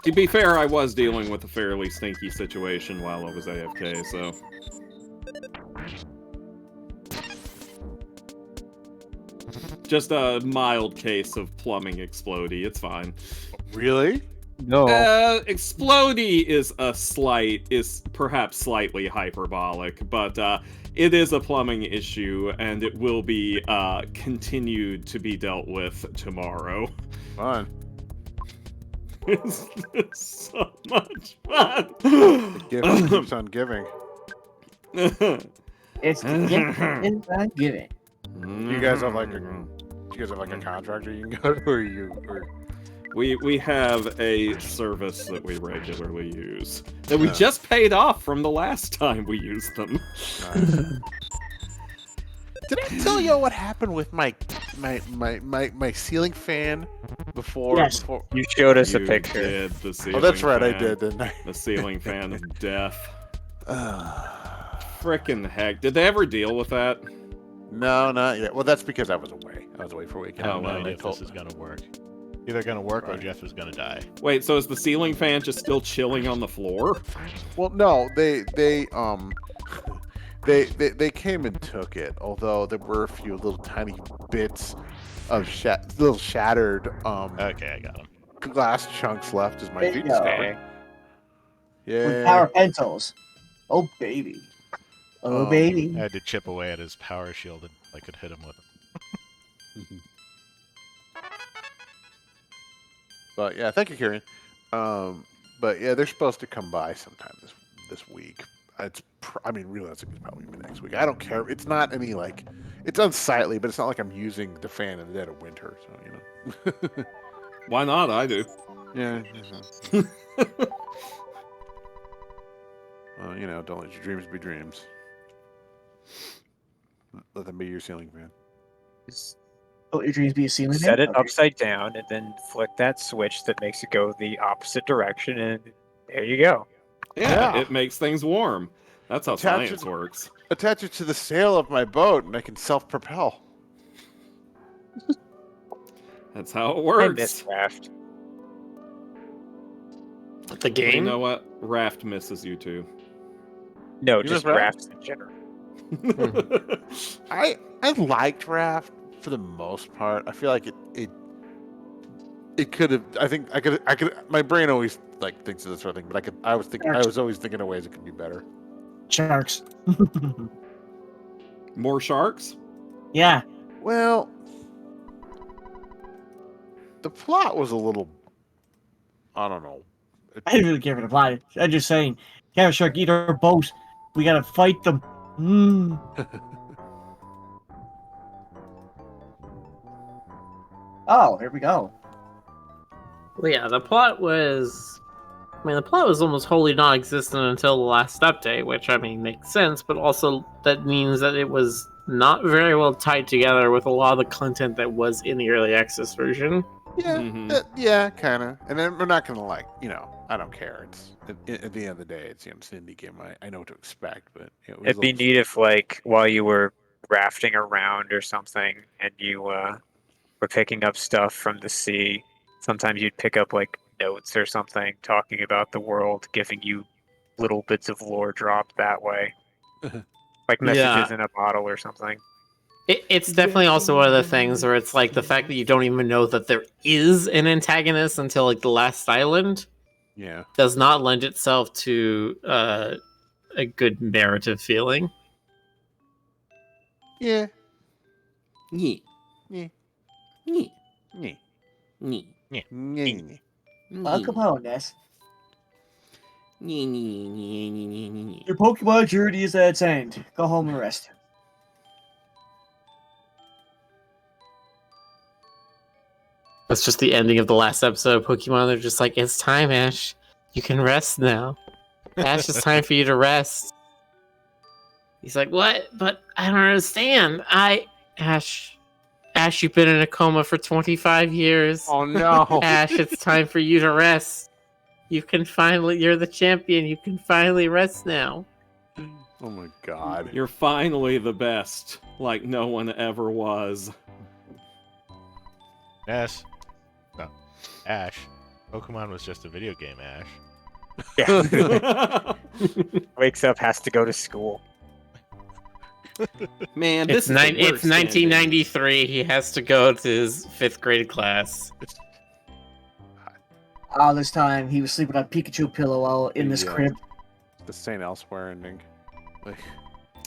To be fair, I was dealing with a fairly stinky situation while I was AFK, so... Just a mild case of plumbing explodey, it's fine. Really? No. Explodey is perhaps slightly hyperbolic, but it is a plumbing issue, and it will be continued to be dealt with tomorrow. Fun. It's so much fun. The gift keeps on giving. It's giving. You guys have like a contractor you can go to, or We have a service that we regularly use that we Yeah. just paid off from the last time we used them. Nice. Did I tell you what happened with my ceiling fan before? Yes. before... You showed us a You picture. did the ceiling Oh, that's right, I fan. did, didn't I? The ceiling fan of death. Frickin' heck. Did they ever deal with that? No, not yet. Well, that's because I was away. I was away for a weekend. I have Oh, no well, idea I if told- this is gonna work. Either gonna work or Right. Jeff is gonna die. Wait, so is the ceiling fan just still chilling on the floor? Well, no, they came and took it. Although there were a few little tiny bits of little shattered Okay, I got him. glass chunks left as my There you feet go. discovered. With Yeah. power pencils. Oh, baby. Oh, Um, baby. I had to chip away at his power shield and I could hit him with it. But yeah, thank you, Kieran. But yeah, they're supposed to come by sometime this week. I mean, realistically, it's probably next week. I don't care. It's not any like, it's unsightly, but it's not like I'm using the fan in the dead of winter. So Why not? I do. Yeah. Well, don't let your dreams be dreams. Let them be your ceiling fan. Just Oh, your dreams be a ceiling set fan? it upside down and then flick that switch that makes it go the opposite direction, and there you go. Yeah, Yeah. it makes things warm. That's how Attach science it- works. Attach it to the sail of my boat, and I can self-propel. That's how it I works. miss Raft. The But you game. know what? Raft misses you too. No, You just miss Raft? Rafts in general. I liked Raft for the most part. I feel like it could have. I think I could. My brain always thinks of this sort of thing, but I was always thinking of ways it could be better. Sharks. More sharks? Yeah. Well, the plot was a little. I don't know. I didn't really care for the plot. I'm just saying, have a shark eat our boat. We gotta fight them. Oh, here we go. Well, yeah, the plot was. I mean, the plot was almost wholly non-existent until the last update, which makes sense, but also that means that it was not very well tied together with a lot of the content that was in the early access version. Yeah, Mhm. yeah, kind of. And then we're not gonna I don't care. It's at the end of the day, it's it's an indie game. I know what to expect, but it was It'd be neat if, while you were rafting around or something, and you were picking up stuff from the sea, sometimes you'd pick up notes or something talking about the world, giving you little bits of lore dropped that way, like messages in a bottle or something. It's definitely also one of the things where it's the fact that you don't even know that there is an antagonist until the last island Yeah. does not lend itself to a good narrative feeling. Yeah. Yeah. Yeah. Yeah. Yeah. Yeah. Yeah. Oh, come on, Ness. Yeah. Your Pokemon journey is at its end. Go home and rest. That's just the ending of the last episode of Pokemon. They're just it's time, Ash. You can rest now. Ash, it's time for you to rest. He's like, what? But I don't understand. Ash, you've been in a coma for 25 years. Oh no. Ash, it's time for you to rest. You're the champion. You can finally rest now. Oh my god. You're finally the best, like no one ever was. Ness. No. Ash. Pokemon was just a video game, Ash. Yeah. Wakes up, has to go to school. Man, this It's is the worst 1993. He has to go to his 5th grade class. All this time, he was sleeping on a Pikachu pillow out in this Yeah. crib. The St. Elsewhere ending. ending.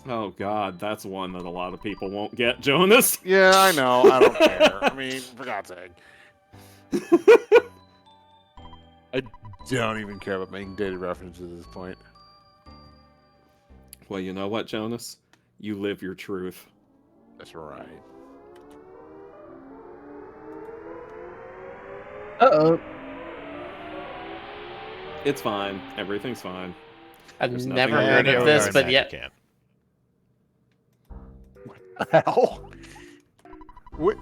Oh god, that's one that a lot of people won't get, Jonas. Yeah, I know. I don't care. I mean, for God's sake. I don't even care about making dated references at this point. Well, you know what, Jonas? You live your truth. That's right. Uh-oh. It's fine. Everything's fine. I've There's never nothing heard I of know this, about but yet Can't. What the hell? What?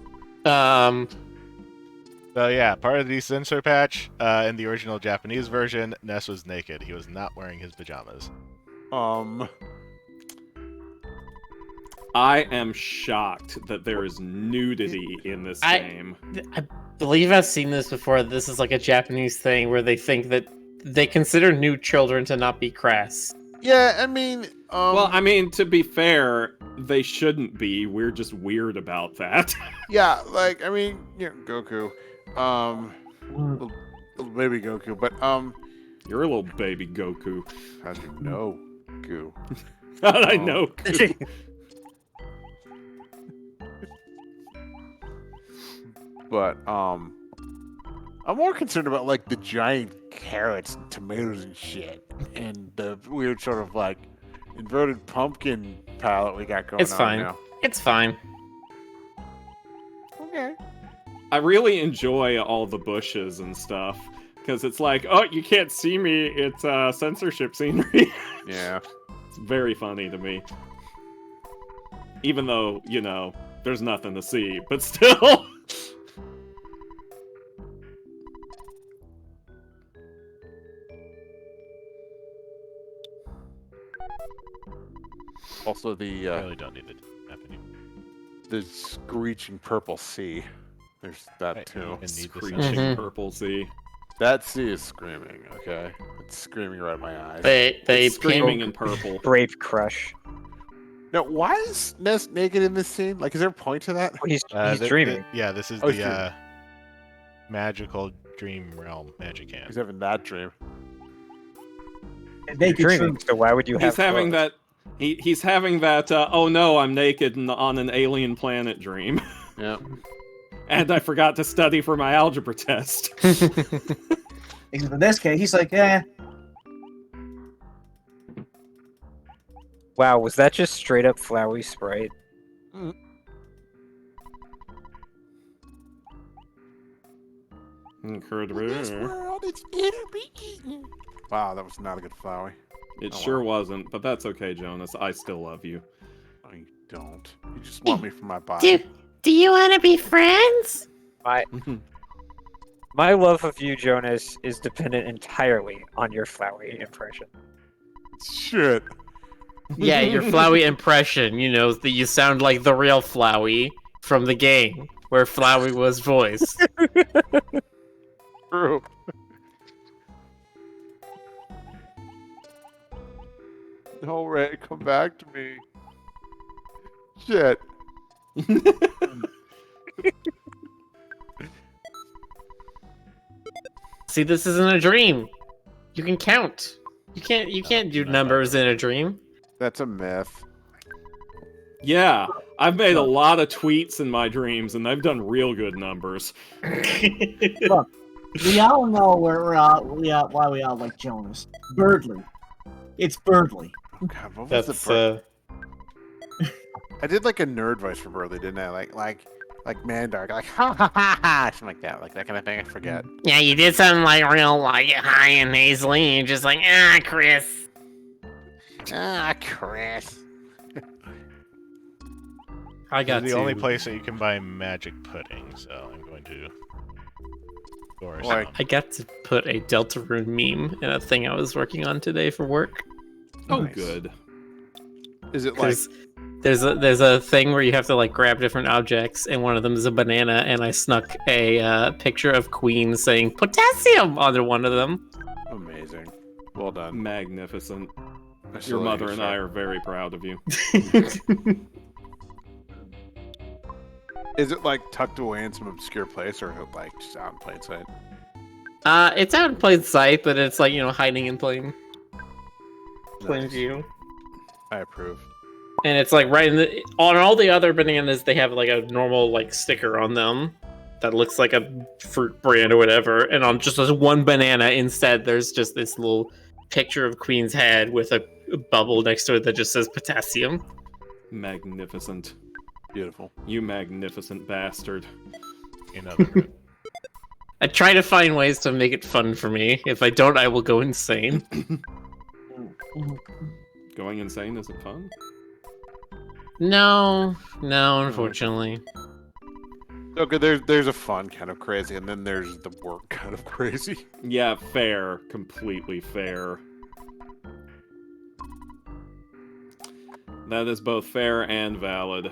So yeah, part of the censor patch, in the original Japanese version, Ness was naked. He was not wearing his pajamas. I am shocked that there is nudity in this game. I believe I've seen this before. This is a Japanese thing where they think that they consider nude children to not be crass. Yeah, I mean, Well, I mean, to be fair, they shouldn't be. We're just weird about that. yeah, I mean, Goku, little baby Goku, but You're a little baby Goku. how'd you know, Goo? I know. But I'm more concerned about like the giant carrots and tomatoes and shit, and the weird sort of like inverted pumpkin palette we got going It's on fine. now. It's fine. Okay. I really enjoy all the bushes and stuff because it's like, oh, you can't see me. It's censorship scenery. Yeah. It's very funny to me. Even though, there's nothing to see, but still. Also the I really don't need it to happen. the screeching purple sea. There's that Right, too. and need the Screeching Mhm. purple sea. That sea is screaming. Okay, it's screaming right in my eyes. They It's screaming came. in purple. Brave Crush. Now, why is Ness naked in this scene? Like, is there a point to that? He's Th- dreaming. yeah, this is Oh, he's the magical dream realm, magic hand. He's having that dream. They You're could dreaming, so why would you have He's having clothes? that. He's having that. Oh no, I'm naked on an alien planet dream, Yeah. and I forgot to study for my algebra test. Except in this case, he's like, eh. Wow, was that just straight up Flowey Sprite? world, it's it'll be eaten. Wow, that was not a good flowery. It Oh, sure wow. wasn't, but that's okay, Jonas. I still love you. No, you don't. You just want me for my body. Do you want to be friends? My love of you, Jonas, is dependent entirely on your Flowey impression. Shit. Yeah, your Flowey impression. You know that you sound like the real Flowey from the game where Flowey was voiced. True. No, Ray, come back to me. Shit. See, this isn't a dream. You can count. You can't do numbers in a dream. That's a myth. Yeah, I've made a lot of tweets in my dreams, and they've done real good numbers. We all know why we all like Jonas. Birdly. It's Birdly. God, what was That's the I did like a nerd voice for Burley, didn't I? Like Mandark, like ha ha ha ha, something like that, like that kind of thing. I forget. yeah. You did something like real like high and nasally, and just like Chris. Ah, Chris. I This got is the only to- place that you can buy magic pudding, so I'm going to score Boy. some. I got to put a Deltarune meme in a thing I was working on today for work. Oh, Nice. good. Is it like? Because there's a thing where you have to like grab different objects, and one of them is a banana, and I snuck a picture of Queen saying potassium onto one of them. Amazing. Well done. Magnificent. I still Your like mother you, and sir. I are very proud of you. Is it like tucked away in some obscure place, or is it like just out in plain sight? It's out in plain sight, but it's like hiding in plain Nice. view. I approve. And it's like right in the on all the other bananas, they have like a normal like sticker on them that looks like a fruit brand or whatever. And on just this one banana, instead, there's just this little picture of Queen's head with a bubble next to it that just says potassium. Magnificent. Beautiful. You magnificent bastard. Another. I try to find ways to make it fun for me. If I don't, I will go insane. Going insane isn't fun? No, unfortunately. Okay, there's a fun kind of crazy, and then there's the work kind of crazy. Yeah, fair. Completely fair. That is both fair and valid.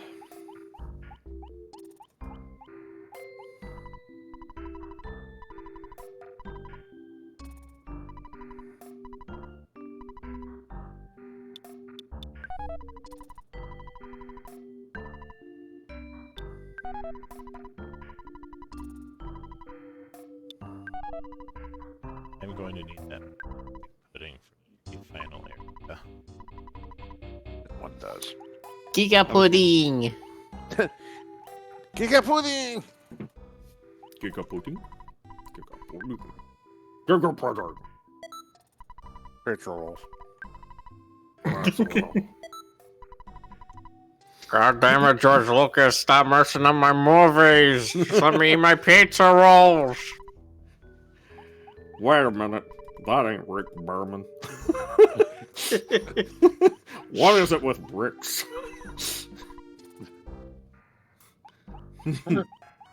I'm going to need that pudding for the final area. One does. Giga pudding. Giga pudding. Giga pudding. Giga Patrol. God damn it, George Lucas, stop messing up my movies. Let me eat my pizza rolls. Wait a minute. That ain't Rick Berman. What is it with bricks?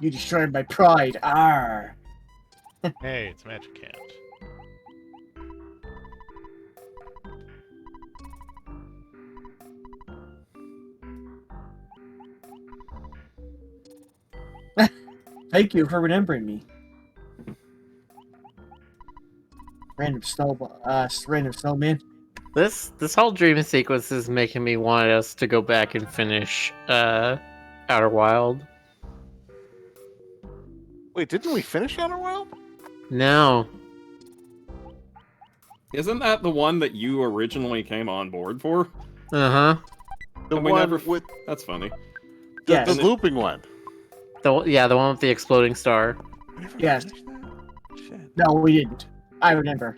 You destroyed my pride. Arr. Hey, it's Magic Hand. Thank you for remembering me. Random snowman. This whole dream sequence is making me want us to go back and finish Outer Wild. Wait, didn't we finish Outer Wild? No. Isn't that the one that you originally came on board for? Uh-huh. The And we one never- with That's funny. Yes. the looping one. The one with the exploding star. We never Yes. finished that? Shit. No, we didn't. I remember.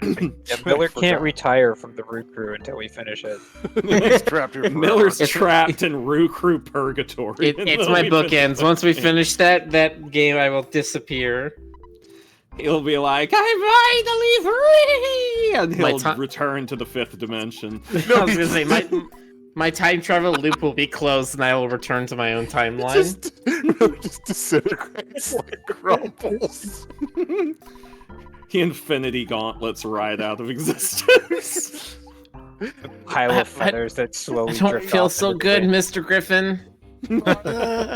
Yeah, Miller can't retire from the Root Crew until we finish it. He's trapped here forever. Miller's It's- trapped in Roo Crew purgatory. It's until my we finish bookends. that Once we game. finish that game, I will disappear. He'll be like, I'm finally free! And My he'll ti- return to the 5th dimension. I was gonna say my time travel loop will be closed, and I will return to my own timeline. Just disintegrates like crumbles. Infinity gauntlets ride out of existence. Pile I- of feathers that slowly I don't drift feel off so into good, space. Mr. Griffin.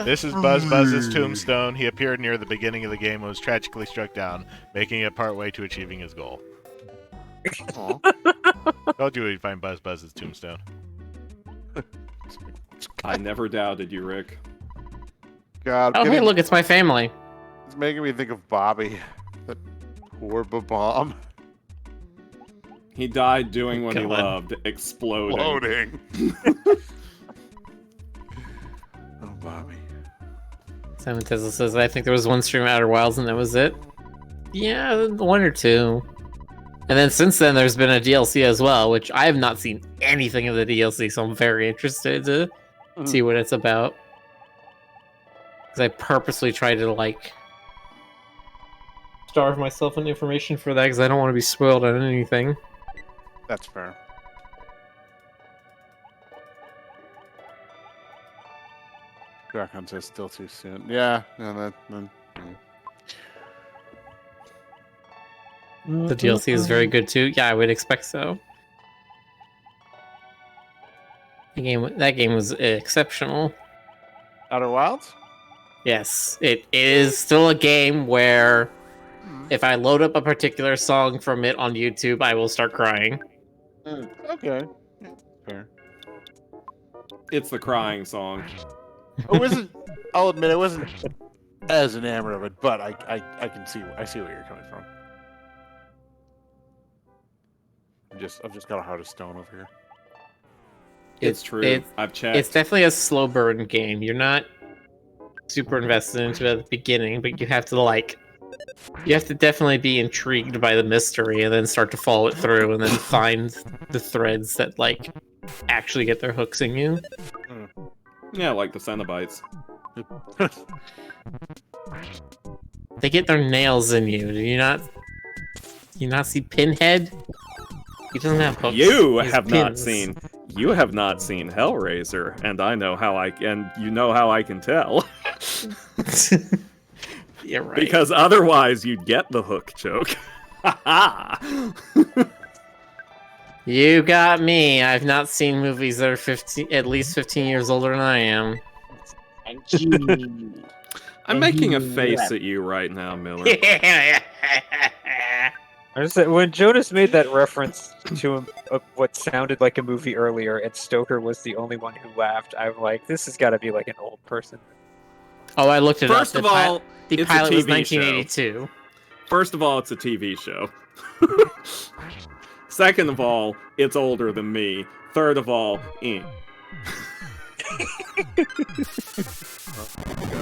This is Buzz Buzz's tombstone. He appeared near the beginning of the game and was tragically struck down, making it partway to achieving his goal. Told you we'd find Buzz Buzz's tombstone. I never doubted you, Rick. God, Oh, hey, look, it's my family. It's making me think of Bobby. That poor bomb. He died doing what he God. loved, exploding. Floating. Oh, Bobby. Simon Tesla says, I think there was one stream of Outer Wilds and that was it. Yeah, one or two. And then since then, there's been a DLC as well, which I have not seen anything of the DLC, so I'm very interested to see what it's about. Because I purposely try to, like, starve myself in information for that, because I don't want to be spoiled on anything. That's fair. Dragon says still too soon. Yeah, no, The DLC is very good too. Yeah, I would expect so. That game was exceptional. Outer Wilds? Yes, it is still a game where if I load up a particular song from it on YouTube, I will start crying. Okay. Yeah, fair. It's the crying song. It wasn't. I'll admit it wasn't as enamored of it, but I can see. I see where you're coming from. I've just got a heart of stone over here. It's true. I've checked. It's definitely a slow burn game. You're not super invested into it at the beginning, but you have to definitely be intrigued by the mystery and then start to follow it through and then find the threads that like actually get their hooks in you. Yeah, like the Cenobites. They get their nails in you. Do you not see Pinhead? He doesn't have hooks. You He has have not pins. seen. You have not seen Hellraiser, and I know how I and you know how I can tell. You're right. Because otherwise you'd get the hook joke. You got me. I've not seen movies that are at least 15 years older than I am. I'm making a face at you right now, Miller. I was saying, when Jonas made that reference to what sounded like a movie earlier, and Stoker was the only one who laughed, I'm like, this has got to be like an old person. Oh, I looked it up. First of all, the it's a pilot was TV show. 1982. First of all, it's a TV show. Second of all, it's older than me. Third of all,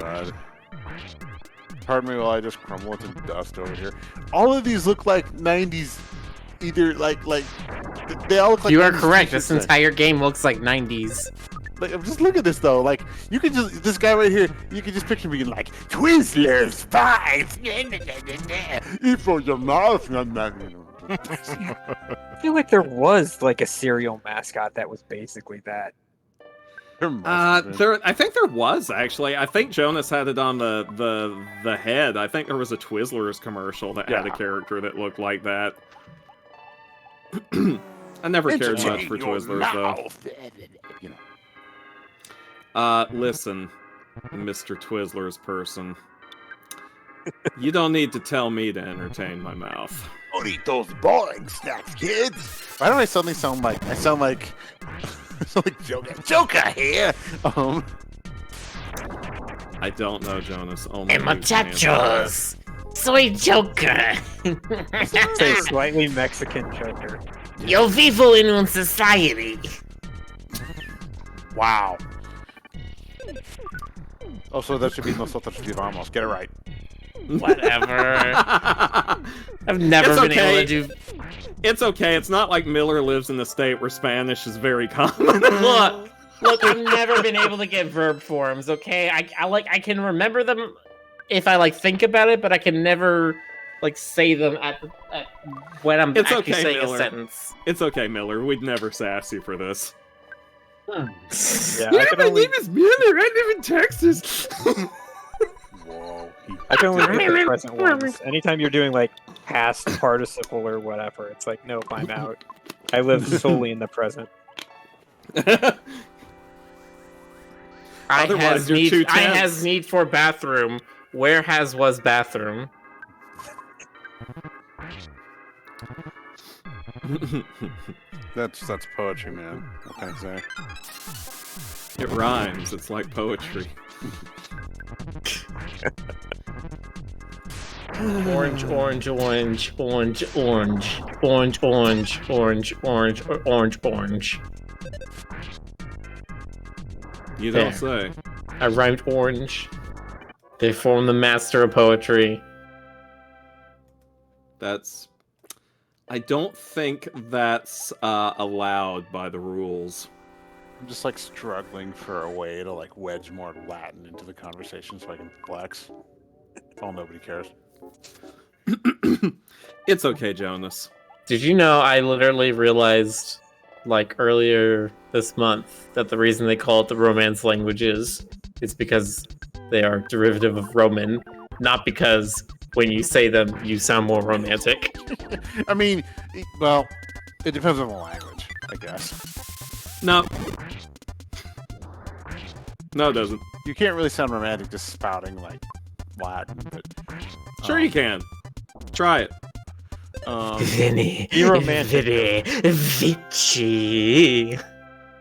God. Pardon me while I just crumble into dust over here. All of these look like 90s, either like they all look like. You are 90s correct. t-shirts This entire game looks like 90s. Like, I'm just look at this though. Like, you could just this guy right here. You could just picture me like Twizzlers 5. Eat for your mouth. I feel like there was like a cereal mascot that was basically that. I think there was actually. I think Jonas had it on the head. I think there was a Twizzlers commercial that had a character that looked like that. I never cared much for Twizzlers though. You know. Listen, Mr. Twizzlers person. You don't need to tell me to entertain my mouth. Don't eat those boring snacks, kids. Why do I suddenly sound like I sound like Joker here? I don't know, Jonas. Only And you can answer that. muchachos, soy Joker. Say slightly Mexican Joker. Yo vivo en un society. Wow. Also, that should be nosotros vivamos. Get it right. Whatever. I've never It's been okay. able to do. It's okay. It's not like Miller lives in a state where Spanish is very common. Look, I've never been able to get verb forms. Okay, I can remember them if I like think about it, but I can never like say them at when I'm It's actually okay, saying Miller. a sentence. It's okay, Miller. We'd never sass you for this. Yeah, I can only, is Miller. I live in Texas. Whoa. I can only read the present ones. Anytime you're doing like past participle or whatever, it's like, nope, I'm out. I live solely in the present. Otherwise, you're too I tense. has need for bathroom. Where has was bathroom? That's poetry, man. What can I say? It rhymes. It's like poetry. Orange, orange, orange, orange, orange, orange, orange, orange, orange, orange, orange. You don't There. say. I rhymed orange. They form the master of poetry. That's. I don't think that's allowed by the rules. I'm just like struggling for a way to like wedge more Latin into the conversation so I can flex. Oh, nobody cares. It's okay, Jonas. Did you know I literally realized, like, earlier this month that the reason they call it the Romance languages is because they are derivative of Roman, not because when you say them, you sound more romantic. I mean, well, it depends on the language, I guess. No. No, it doesn't. You can't really sound romantic just spouting like Latin, but Sure you can. Try it. Vinny, Be romantic. Vinny, Vici.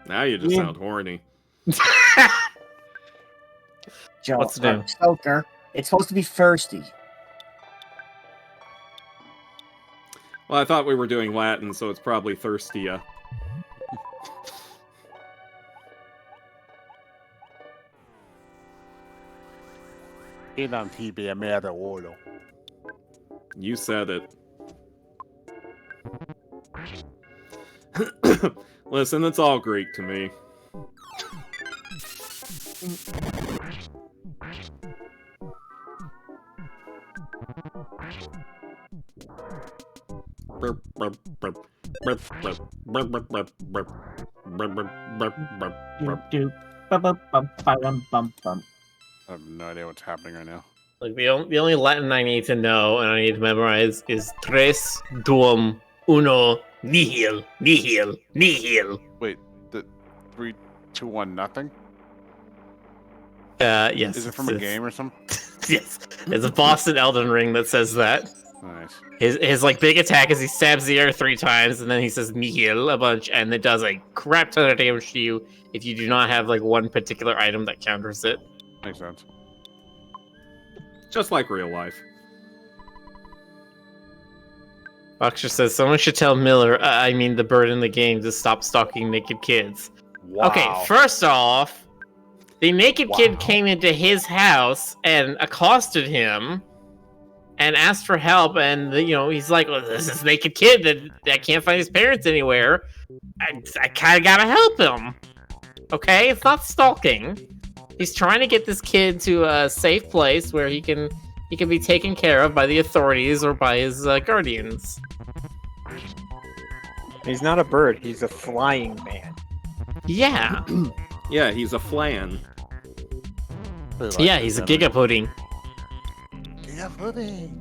Now you just sound horny. Joe, What's new? Joker. It's supposed to be thirsty. Well, I thought we were doing Latin, so it's probably thirstia. Ilan tibia mea de oro. You said it. Listen, it's all Greek to me. I have no idea what's happening right now. Like the only Latin I need to know and I need to memorize is tres, duum, uno, nihil, nihil, nihil. Wait, the 3, 2, 1, nothing? Yes. Is it from a game or something? Yes. There's a boss in Elden Ring that says that. Nice. His like big attack is he stabs the air 3 times and then he says nihil a bunch and it does a crap ton of damage to you if you do not have like one particular item that counters it. Makes sense. Just like real life. Boxer says someone should tell Miller, I mean the bird in the game, to stop stalking naked kids. Wow. Okay, first off, The naked kid came into his house and accosted him and asked for help. And, he's like, well, this is naked kid that can't find his parents anywhere. I kind of gotta help him. Okay? It's not stalking. He's trying to get this kid to a safe place where he can be taken care of by the authorities or by his guardians. He's not a bird. He's a flying man. Yeah. Yeah, he's a flan. Yeah, he's a giga pudding. Giga pudding.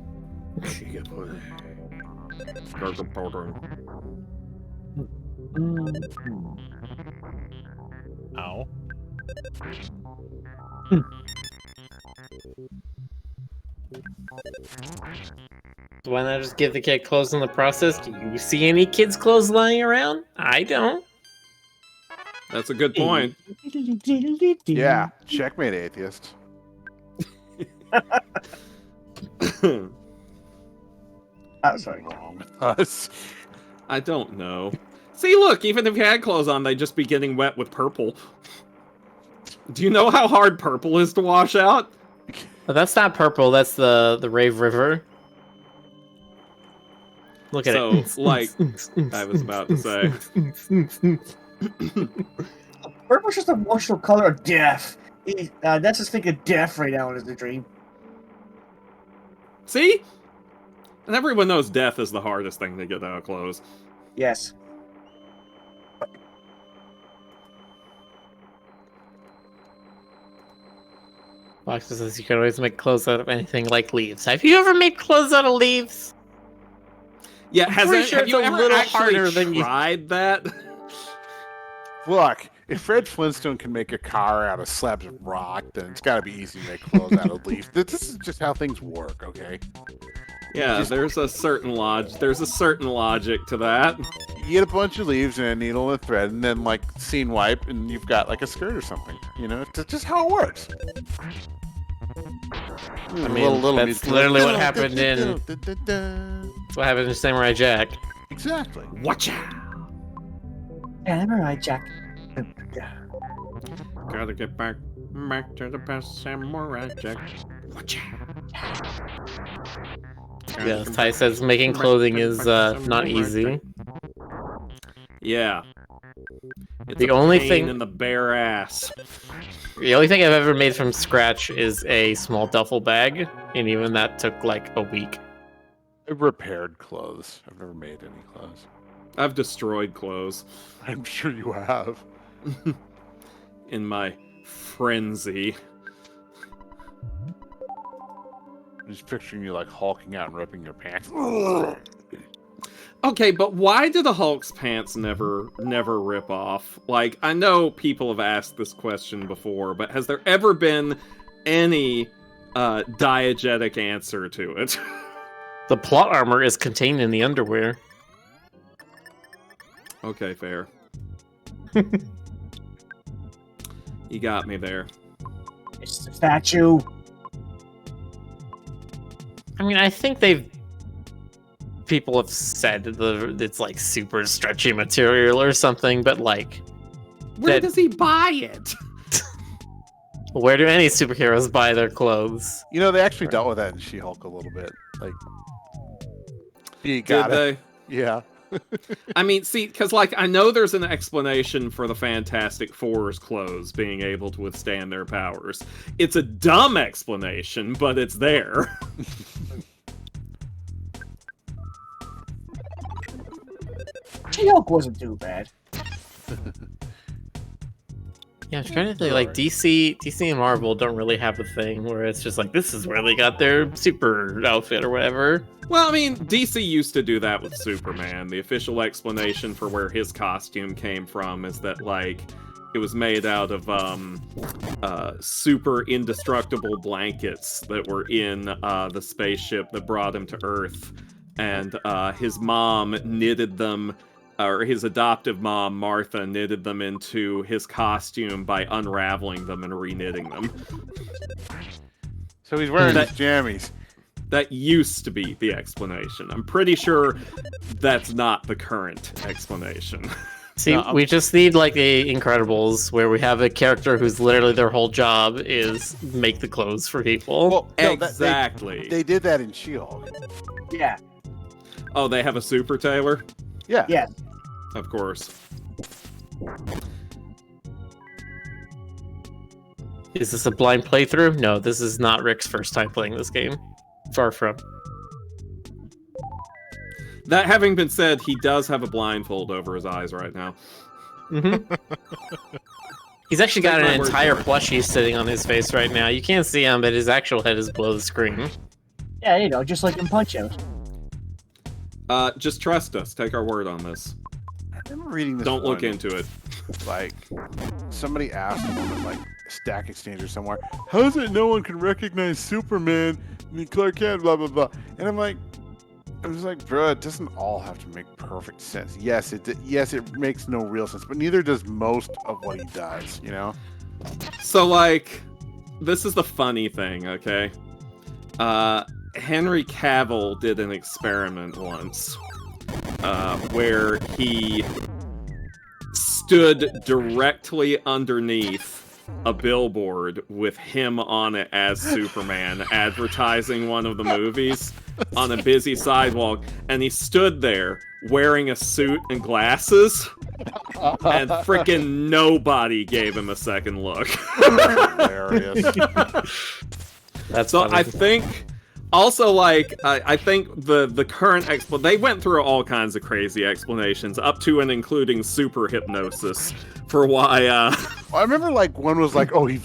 Ow. Why not just give the kid clothes in the process? Do you see any kids' clothes lying around? I don't. That's a good point. Yeah, checkmate, atheist. Sorry. Wrong with us. I don't know. See, look, even if you had clothes on, they'd just be getting wet with purple. Do you know how hard purple is to wash out? But that's not purple, that's the Rave River. Look at So, it. like, I was about to say. Purple's just a emotional color of death. That's just thinking of death right now in the dream. See? And everyone knows death is the hardest thing to get out of clothes. Yes. Fox says you can always make clothes out of anything like leaves. Have you ever made clothes out of leaves? Yeah, I'm pretty sure have it's you a ever little actually harder than you- tried that? Look, if Fred Flintstone can make a car out of slabs of rock, then it's got to be easy to make clothes out of leaves. This is just how things work, okay? Yeah, there's a certain logic to that. You get a bunch of leaves and a needle and a thread, and then like scene wipe, and you've got like a skirt or something. You know, it's just how it works. I mean, that's literally what happened in... That's what happened in Samurai Jack. Exactly. Watch out! Samurai Jack. Gotta get back to the past, Samurai Jack. Watch out! Yes, Ty says making clothing is not easy. Yeah. It's The a only pain thing- in the bare ass. The only thing I've ever made from scratch is a small duffel bag, and even that took like a week. I've repaired clothes. I've never made any clothes. I've destroyed clothes I'm sure you have. in my frenzy. I'm just picturing you like hulking out and ripping your pants. Okay, but why do the Hulk's pants never rip off? Like, I know people have asked this question before, but has there ever been any diegetic answer to it? The plot armor is contained in the underwear. Okay, fair. You got me there. It's the statue. I mean, I think people have said it's like super stretchy material or something, but like, Where does he buy it? where do any superheroes buy their clothes? You know, they actually dealt with that in She-Hulk a little bit. Like, you Did got they? it. Yeah. I mean, see, because, like, I know there's an explanation for the Fantastic Four's clothes being able to withstand their powers. It's a dumb explanation, but it's there. She-Hulk wasn't too bad. Yeah, I'm trying to think. Like DC and Marvel don't really have a thing where it's just like this is where they got their super outfit or whatever. Well, I mean, DC used to do that with Superman. The official explanation for where his costume came from is that, like, it was made out of super indestructible blankets that were in the spaceship that brought him to Earth, and his mom knitted them. Or his adoptive mom, Martha, knitted them into his costume by unraveling them and reknitting them. So he's wearing his jammies. That used to be the explanation. I'm pretty sure that's not the current explanation. See, No, we just need like the Incredibles, where we have a character who's literally their whole job is make the clothes for people. well, no, Exactly. they did that in She-Hulk. Yeah. Oh, they have a super tailor? Yeah. Yeah. Of course. Is this a blind playthrough? No, this is not Rick's first time playing this game. Far from. That having been said, he does have a blindfold over his eyes right now. Mm-hmm. He's actually got Take my an word entire for it. plushie sitting on his face right now. You can't see him, but his actual head is below the screen. Yeah, you know, just like in Punch-Out. Just trust us. Take our word on this. I remember reading this. Don't look one, into it. Like, somebody asked a woman, like, Stack Exchange or somewhere, how is it no one can recognize Superman and Clark Kent, blah, blah, blah. And I'm just like, bro, it doesn't all have to make perfect sense. Yes, it makes no real sense, but neither does most of what he does, you know? So, like, this is the funny thing, okay? Henry Cavill did an experiment once where he stood directly underneath a billboard with him on it as Superman advertising one of the movies on a busy sidewalk, and he stood there wearing a suit and glasses, and freaking nobody gave him a second look. Hilarious. That's So funny. I think also, like, I think the current they went through all kinds of crazy explanations, up to and including super hypnosis for why. I remember, like, one was like, oh, he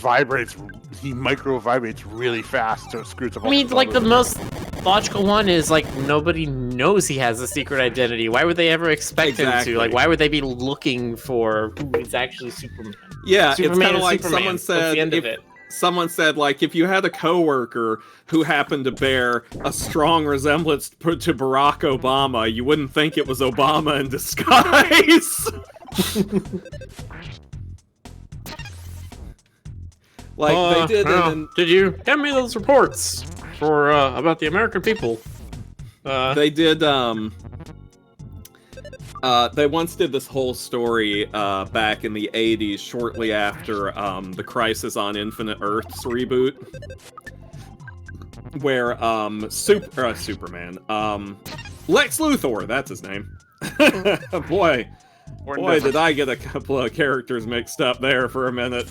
micro vibrates really fast, so it screws up. I mean, like, the most logical one is, like, nobody knows he has a secret identity. Why would they ever expect him Exactly. to? Like, why would they be looking for who is actually Superman? Yeah, Superman it's kind of is like Superman. someone That's said. the end of if- it. Someone said, like, if you had a coworker who happened to bear a strong resemblance to Barack Obama, you wouldn't think it was Obama in disguise. Like, they did it in... Did you hand me those reports for about the American people? They did, they once did this whole story back in the 80s, shortly after the Crisis on Infinite Earths reboot, where Superman, Lex Luthor, that's his name. Boy, did I get a couple of characters mixed up there for a minute.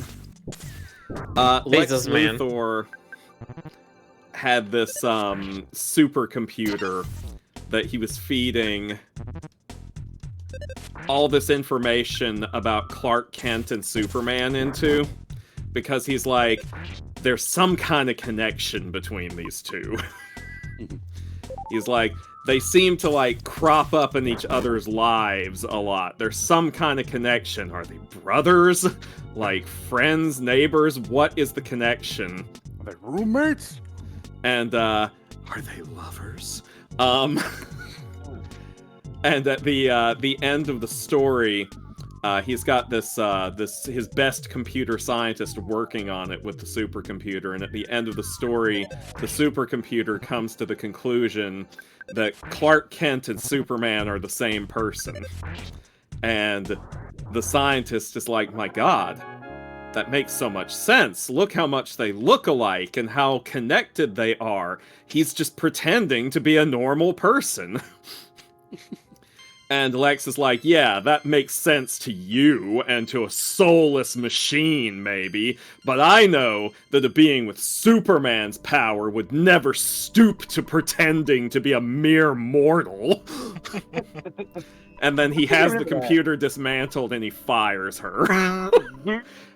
Lex Bezos man. Luthor had this supercomputer that he was feeding all this information about Clark Kent and Superman into, because he's like, there's some kind of connection between these two. He's like, they seem to, like, crop up in each other's lives a lot. There's some kind of connection. Are they brothers? Like, friends, neighbors? What is the connection? Are they roommates? And, are they lovers? And at the end of the story, he's got this his best computer scientist working on it with the supercomputer, and at the end of the story, the supercomputer comes to the conclusion that Clark Kent and Superman are the same person. And the scientist is like, my god, that makes so much sense. Look how much they look alike and how connected they are. He's just pretending to be a normal person. And Lex is like, yeah, that makes sense to you and to a soulless machine, maybe, but I know that a being with Superman's power would never stoop to pretending to be a mere mortal. And then he has the computer dismantled and he fires her.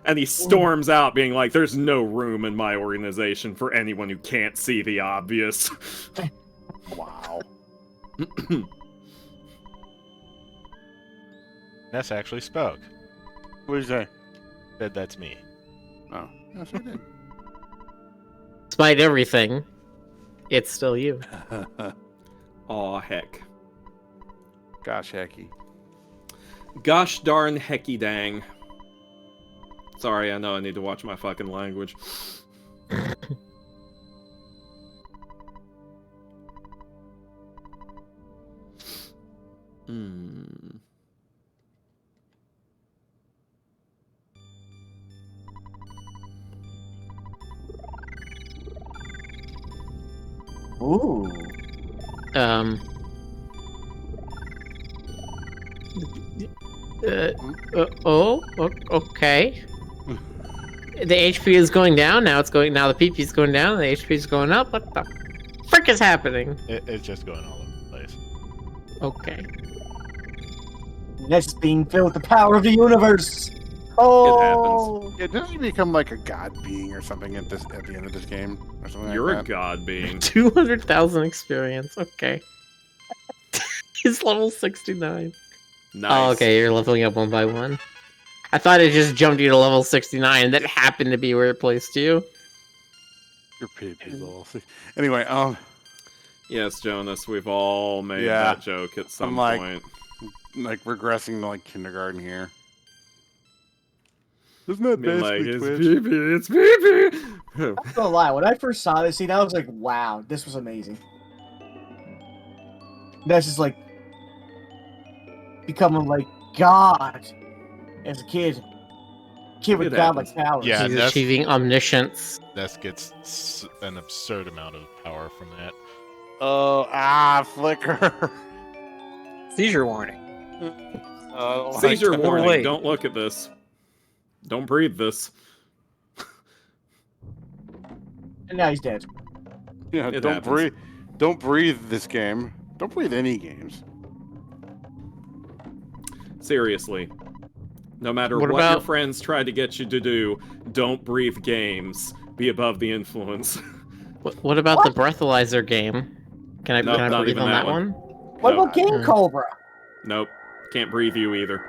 And he storms out being like, there's no room in my organization for anyone who can't see the obvious. Wow. Ness actually spoke. What did you say? Said that's me. Oh, yes, I did. Despite everything, it's still you. Aw, heck. Gosh, hecky. Gosh darn hecky dang. Sorry, I know I need to watch my fucking language. Ooh. Okay. The HP is going down. Now now the PP is going down. The HP is going up. What the frick is happening? It's just going all over the place. Okay. Next being filled with the power of the universe. Oh. Yeah, doesn't he become like a god being or something at the end of this game or something You're like a god being. 200,000 experience. Okay. He's level 69. Nice. Oh, okay. You're leveling up one by one. I thought it just jumped you to level 69, and that happened to be where it placed you. Your PP little. Anyway, Yes, Jonas, we've all made Yeah. that joke at some like- point. like regressing to like kindergarten here. Isn't that Being like, basically it's Twitch? BB, it's BB. I'm not gonna lie, when I first saw this scene, I was like, wow, this was amazing. That's just like becoming like God as a kid. Kid with It godlike powers. Yeah, He's that's- achieving omniscience. Ness gets an absurd amount of power from that. Oh, flicker. Seizure warning. Seizure Like, warning, wait. don't look at this. Don't breathe this. And now he's dead. Yeah, It don't happens. breathe. Don't breathe this game. Don't breathe any games. Seriously. No matter What what your about- friends try to get you to do, don't breathe games. Be above the influence. What about the breathalyzer game? Can I, No, can I not breathe even on that that one. one? What Nope. about Game Cobra? Nope. Can't breathe you either.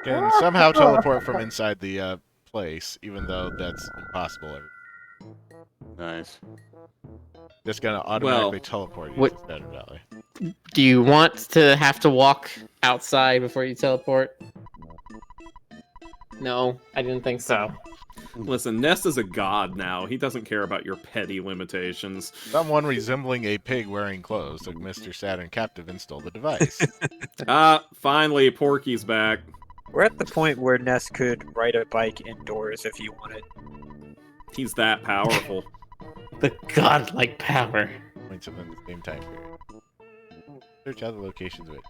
Can somehow teleport from inside the place, even though that's impossible. Nice. Just gonna automatically teleport you what- to Better Valley. Do you want to have to walk outside before you teleport? No, I didn't think so. Listen, Ness is a god now. He doesn't care about your petty limitations. Someone resembling a pig wearing clothes took Mr. Saturn captive and stole the device. Finally, Porky's back. We're at the point where Ness could ride a bike indoors if you wanted. He's that powerful. The godlike power. Points within the same time period. Search out the locations of it,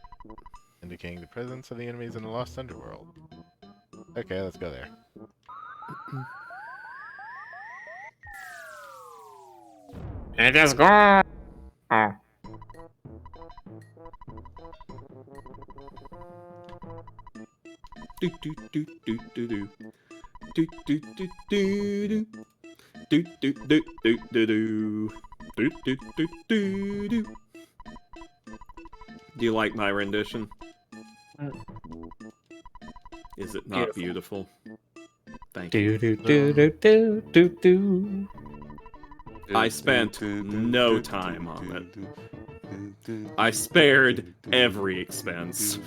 indicating the presence of the enemies in the Lost Underworld. Okay, let's go there. It is gone. Oh. Do do do do do do. Do do do do do. Do do do do do do. Do do do do do. Do you like my rendition? Is it not beautiful? Thank you. Do do do do do do do. I spent no time on it. I spared every expense.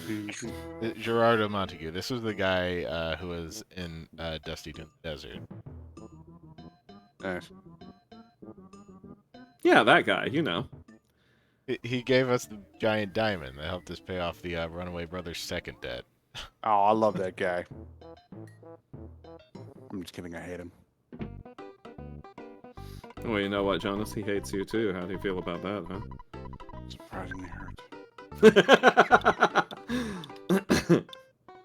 Gerardo Montague. This was the guy who was in Dusty Desert. Nice. Yeah, that guy, you know. He gave us the giant diamond that helped us pay off the Runaway Brothers' second debt. Oh, I love that guy. I'm just kidding. I hate him. Well, you know what, Jonas? He hates you too. How do you feel about that, Surprisingly hurt. huh?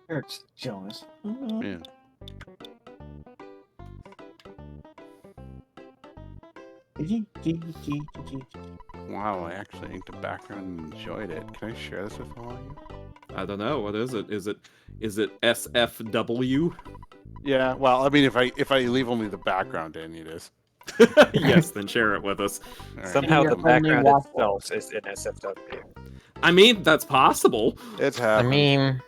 Hurts, Jonas. Man. Wow, I actually inked the background and enjoyed it. Can I share this with all of you? I don't know. What is it? Is it SFW? Yeah. Well, I mean, if I leave only the background in, it is. Yes, then share it with us. All right. Somehow Your the only background waffle. itself is in SFW. I mean, that's possible. It's I happening. mean,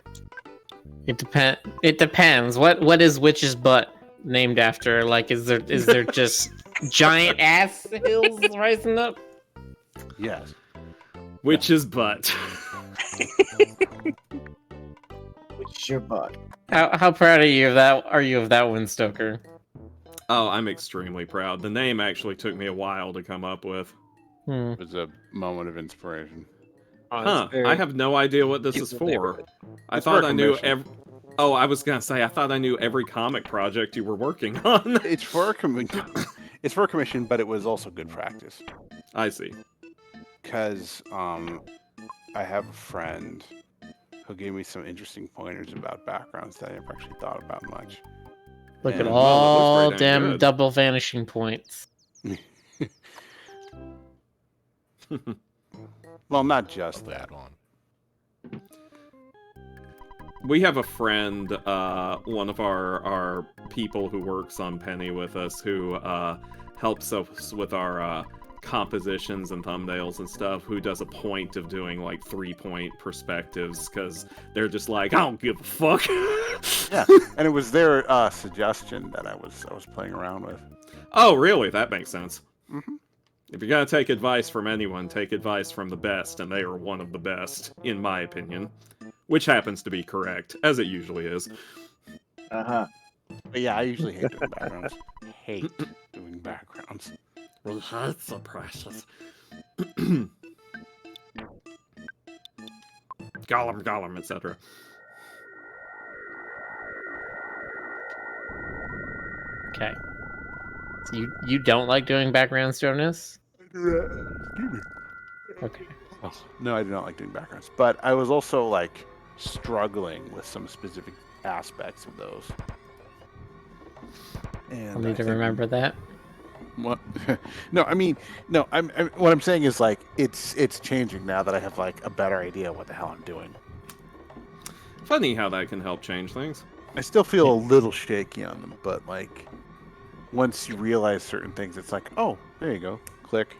it depends. What is Witch's butt named after? Like, is there just giant ass hills rising up? Yes. Which is butt. Which is your butt. How proud are you of that one, Stoker? Oh, I'm extremely proud. The name actually took me a while to come up with. Hmm. It was a moment of inspiration. Huh, I have no idea what this is for. I It's thought for a I knew commission. every... Oh, I was gonna say, I thought I knew every comic project you were working on. It's for a commission, but it was also good practice. I see. because I have a friend who gave me some interesting pointers about backgrounds that I never actually thought about much. Look at And- all pretty dang them good. double vanishing points. Well, not just that. That on. We have a friend, one of our people who works on Penny with us, who helps us with our compositions and thumbnails and stuff, who does a point of doing like 3-point perspectives, because they're just like, I don't give a fuck. Yeah, and it was their suggestion that I was playing around with. Oh, really? That makes sense. Mhm. If you're gonna take advice from anyone, take advice from the best, and they are one of the best, in my opinion. Which happens to be correct, as it usually is. Uh-huh. But yeah, I usually hate doing backgrounds. Hate doing backgrounds. That's so precious. Gollum, etc. Okay. So you don't like doing backgrounds, Jonas? Excuse me. Okay. Oh, no, I do not like doing backgrounds. But I was also like struggling with some specific aspects of those. And I'll need to remember that. What? No, I mean, no. What I'm saying is like it's changing now that I have like a better idea what the hell I'm doing. Funny how that can help change things. I still feel a little shaky on them, but like once you realize certain things, it's like, oh, there you go, click.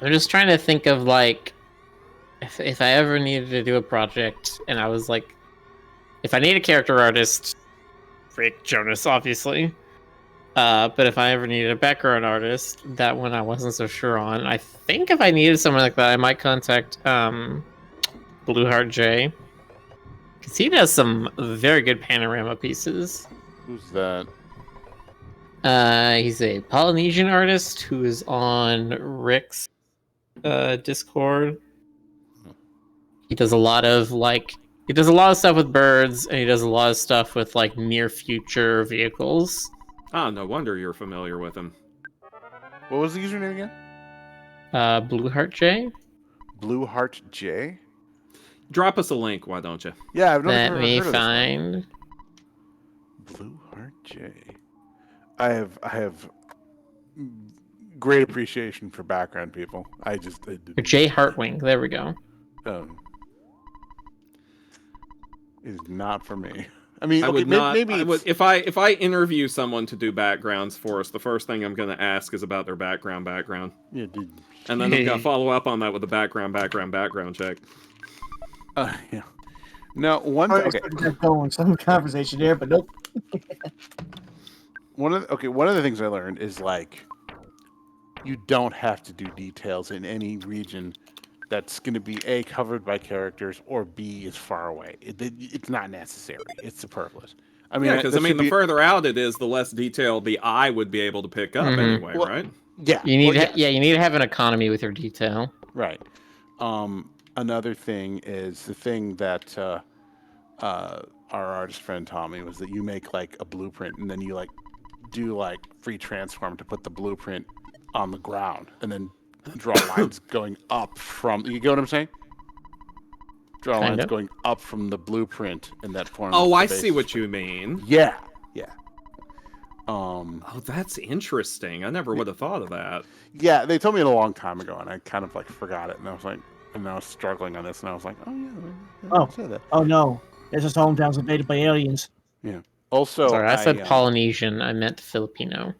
I'm just trying to think of like if I ever needed to do a project and I was like, if I need a character artist, freak Jonas, obviously. But if I ever needed a background artist, that one I wasn't so sure on. I think if I needed someone like that, I might contact Blueheart J, because he does some very good panorama pieces. Who's that? He's a Polynesian artist who is on Rick's Discord. He does a lot of stuff with birds, and he does a lot of stuff with like near future vehicles. Ah, no wonder you're familiar with him. What was the username again? Blueheart J. Blueheart J. Drop us a link, why don't you? Yeah, I've Let never me heard of this one. find. Blueheart J. I have great appreciation for background people. I Or J Heartwing. There we go. Is not for me. I mean, I okay, would not. maybe I would, if I interview someone to do backgrounds for us, the first thing I'm going to ask is about their background, Yeah, dude. and then I'm going to follow up on that with a background check. Yeah. No, one. I Okay. expected to going some conversation there, but nope. One of the things I learned is like, you don't have to do details in any region that's going to be A, covered by characters, or B, is far away. It's not necessary. It's superfluous. I mean, Yeah, because that should the be- further out it is, the less detail the eye would be able to pick up Mhm. anyway, Well, right? Yeah. You need, well, yes. you need to have an economy with your detail. Right. Another thing is the thing that our artist friend Tommy was that you make like a blueprint and then you like do like free transform to put the blueprint on the ground and then draw lines going up from. You get what I'm saying? Draw Kind lines of. going up from the blueprint in that form. Oh, I see what you mean. Yeah. Yeah. Oh, that's interesting. I never would have thought of that. Yeah, they told me it a long time ago, and I kind of like forgot it, and I was like, and I was struggling on this, and I was like, oh yeah, Oh. say that. Oh no, this is hometown's invaded by aliens. Also, Sorry, I said um, Polynesian. I meant Filipino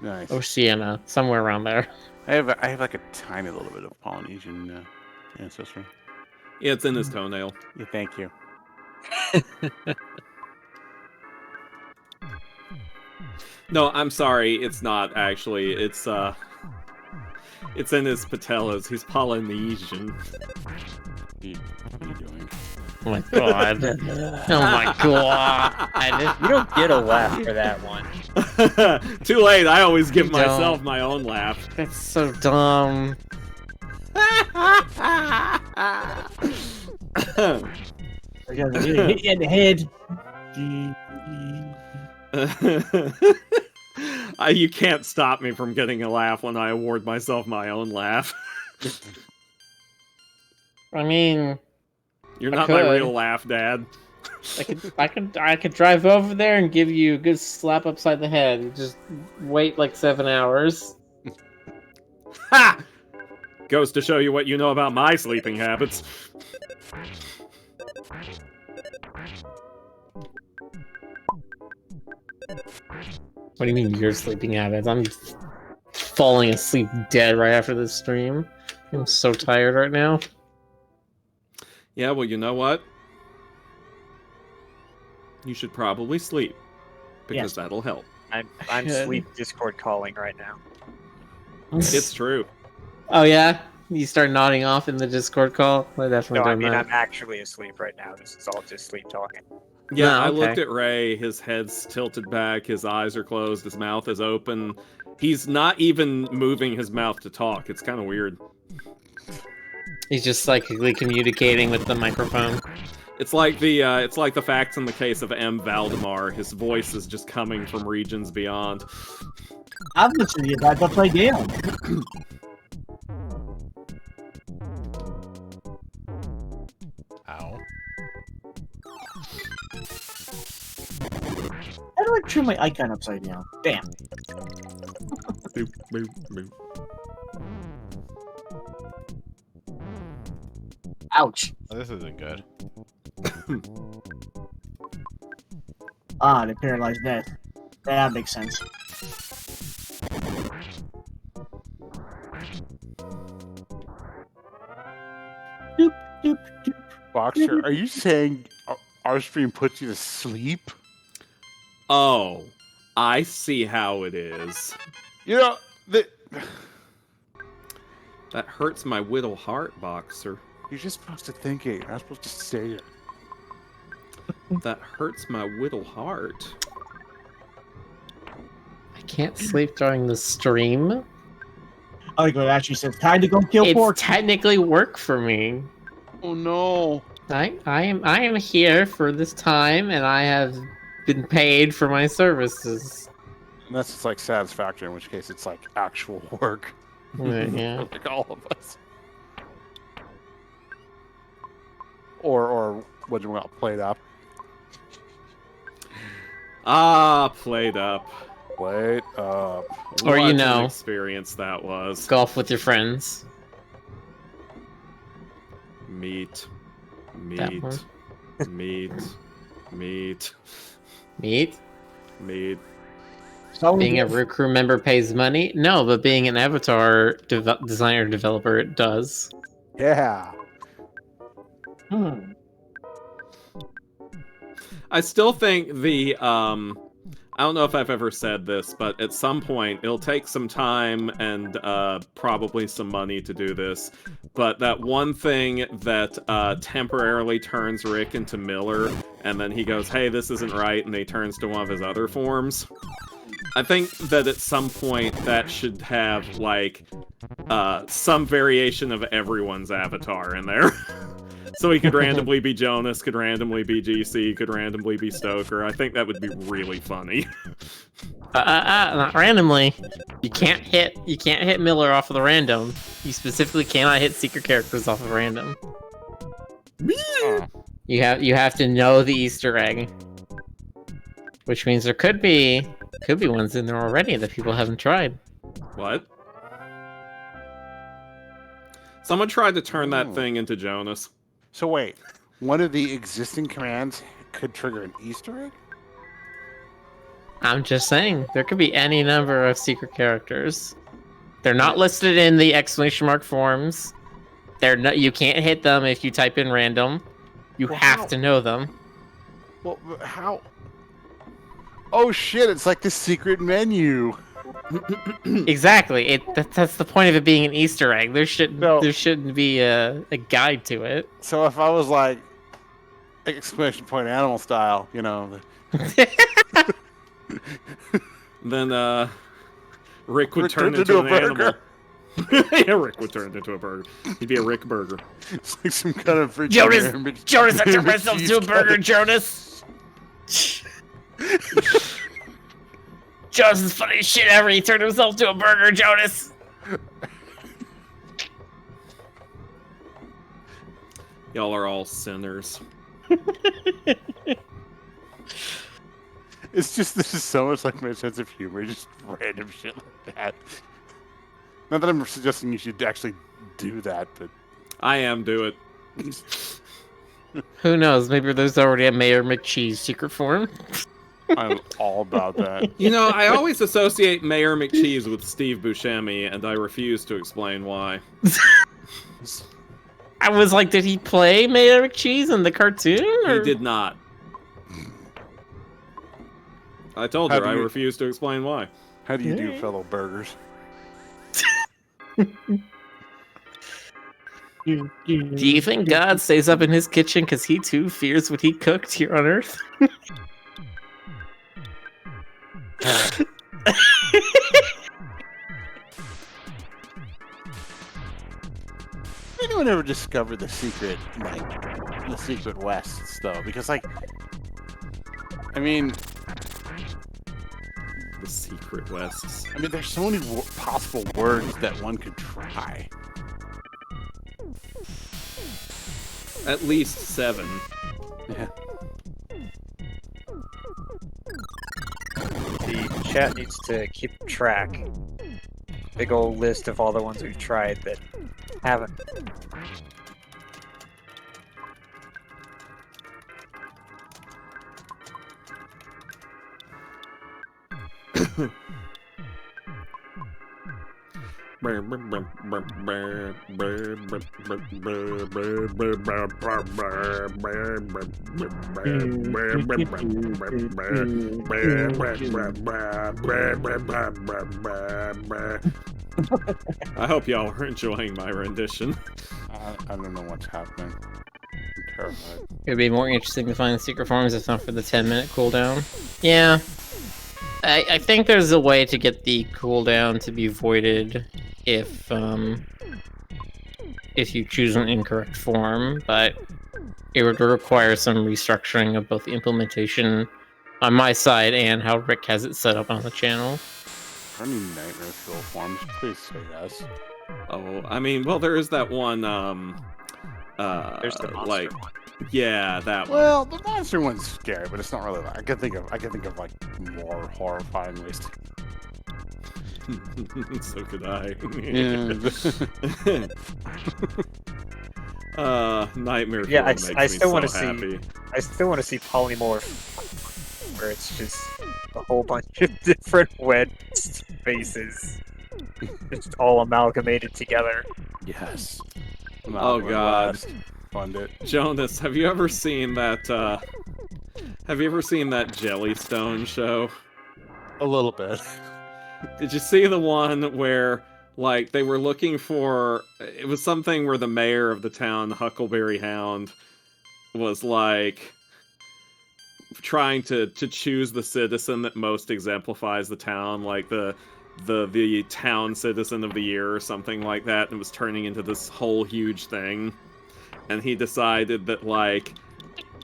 Nice. or Sienna, somewhere around there. I have like a tiny little bit of Polynesian ancestry. Yeah, it's in his toenail. Yeah, thank you. No, I'm sorry. It's not actually. It's in his patellas. He's Polynesian. What are you doing? Oh my god. Oh my god. You don't get a laugh for that one. Too late. I always give You don't. myself my own laugh. That's so dumb. Hit you in the head. You can't stop me from getting a laugh when I award myself my own laugh. I mean, You're I not my could. real laugh, Dad. I could drive over there and give you a good slap upside the head. You just wait like 7 hours. Ha! Goes to show you what you know about my sleeping habits. What do you mean your sleeping habits? I'm falling asleep dead right after this stream. I'm so tired right now. Yeah, well, you know what? You should probably sleep. Because Yes. that'll help. I'm Should. sleep Discord calling right now. It's true. Oh yeah? You start nodding off in the Discord call? I definitely No, I done mean that. I'm actually asleep right now. This is all just sleep talking. Yeah, No, I okay. looked at Ray. His head's tilted back. His eyes are closed. His mouth is open. He's not even moving his mouth to talk. It's kind of weird. He's just psychically communicating with the microphone. It's like the facts in the case of M. Valdemar. His voice is just coming from regions beyond. I'm listening to you guys. I'll play down. Ow. How do I turn my icon upside down? Damn. Boop, boop, boop. Ouch. This isn't good. Ah, the paralyzed death. That makes sense. Doop, doop, doop. Boxer, are you saying our stream puts you to sleep? Oh, I see how it is. You know, That hurts my whittle heart, Boxer. you're just supposed to think it. You're not supposed to say it. That hurts my whittle heart. I can't sleep during the stream. Oh, it actually says time to go kill It's pork. technically work for me. Oh no. I am here for this time, and I have been paid for my services. And that's just like satisfactory, in which case it's like actual work. Yeah. Like all of us. Or what do you want, played up? Ah, played up. Played up. Or, you What an know. experience that was. Golf with your friends. Meat. That Meat. one. Meat. Meat. Meat? Meat. So Being a root crew member pays money? No, but being an avatar designer developer, it does. Yeah. I still think I don't know if I've ever said this, but at some point it'll take some time and probably some money to do this. But that one thing that temporarily turns Rick into Miller, and then he goes, "Hey, this isn't right," and he turns to one of his other forms. I think that at some point that should have like some variation of everyone's avatar in there. So he could randomly be Jonas, could randomly be GC, could randomly be Stoker. I think that would be really funny. Not randomly. You can't hit Miller off of the random. You specifically cannot hit secret characters off of random. You have to know the Easter egg. Which means there could be ones in there already that people haven't tried. What? Someone tried to turn that thing into Jonas. So wait, one of the existing commands could trigger an Easter egg? I'm just saying, there could be any number of secret characters. They're not listed in the exclamation mark forms. You can't hit them if you type in random. You Well, have how? to know them. Well, how? Oh shit! It's like the secret menu. Exactly. That's the point of it being an Easter egg. There No. shouldn't be a guide to it. So if I was like exclamation point animal style, you know, Then Rick would Rick turn turned into into an a animal. burger. Yeah, Rick would turn into a burger. He'd be a Rick burger. it's like some kind of Jonas, image- Jonas, I turned image myself cheese to a burger, kind Jonas. Jonas is funny as shit ever. He turned himself to a burger, Jonas. Y'all are all sinners. It's just, this is so much like my sense of humor, just random shit like that. Not that I'm suggesting you should actually do that, but I am, do it. Who knows? Maybe there's already a Mayor McCheese secret form. I'm all about that. You know, I always associate Mayor McCheese with Steve Buscemi, and I refuse to explain why. I was like, did he play Mayor McCheese in the cartoon? Or? He did not. I told her I refuse to explain why. How do you do, fellow burgers? Do you think God stays up in his kitchen because he too fears what he cooked here on Earth? Anyone ever discovered the secret Wests, though? Because, like, I mean, The secret Wests. there's so many possible words that one could try. At least 7. Yeah. The chat needs to keep track. Big old list of all the ones we've tried that haven't. I hope y'all are enjoying my rendition. I don't know what's happening. I'm terrified. It'd be more interesting to find the secret forms if not for the 10-minute cooldown. Yeah. I think there's a way to get the cooldown to be voided if you choose an incorrect form, but it would require some restructuring of both the implementation on my side and how Rick has it set up on the channel. Are any nightmare fuel forms? Please say yes. Oh, I mean, well, there is that one, There's the monster like, one. yeah, that one. Well, the monster one's scary, but it's not really. I can think of like more horrifying ways to. So could I. Yeah. Nightmare Yeah, Fuel I makes still me want to so see. happy. I still want to see polymorph, where it's just a whole bunch of different wet faces, just all amalgamated together. Yes. Oh, God. Fund it. Jonas, have you ever seen that, Jellystone show? A little bit. Did you see the one where, like, they were looking for... It was something where the mayor of the town, Huckleberry Hound, was, like, trying to choose the citizen that most exemplifies the town, like the town citizen of the year or something like that, and it was turning into this whole huge thing. And he decided that, like,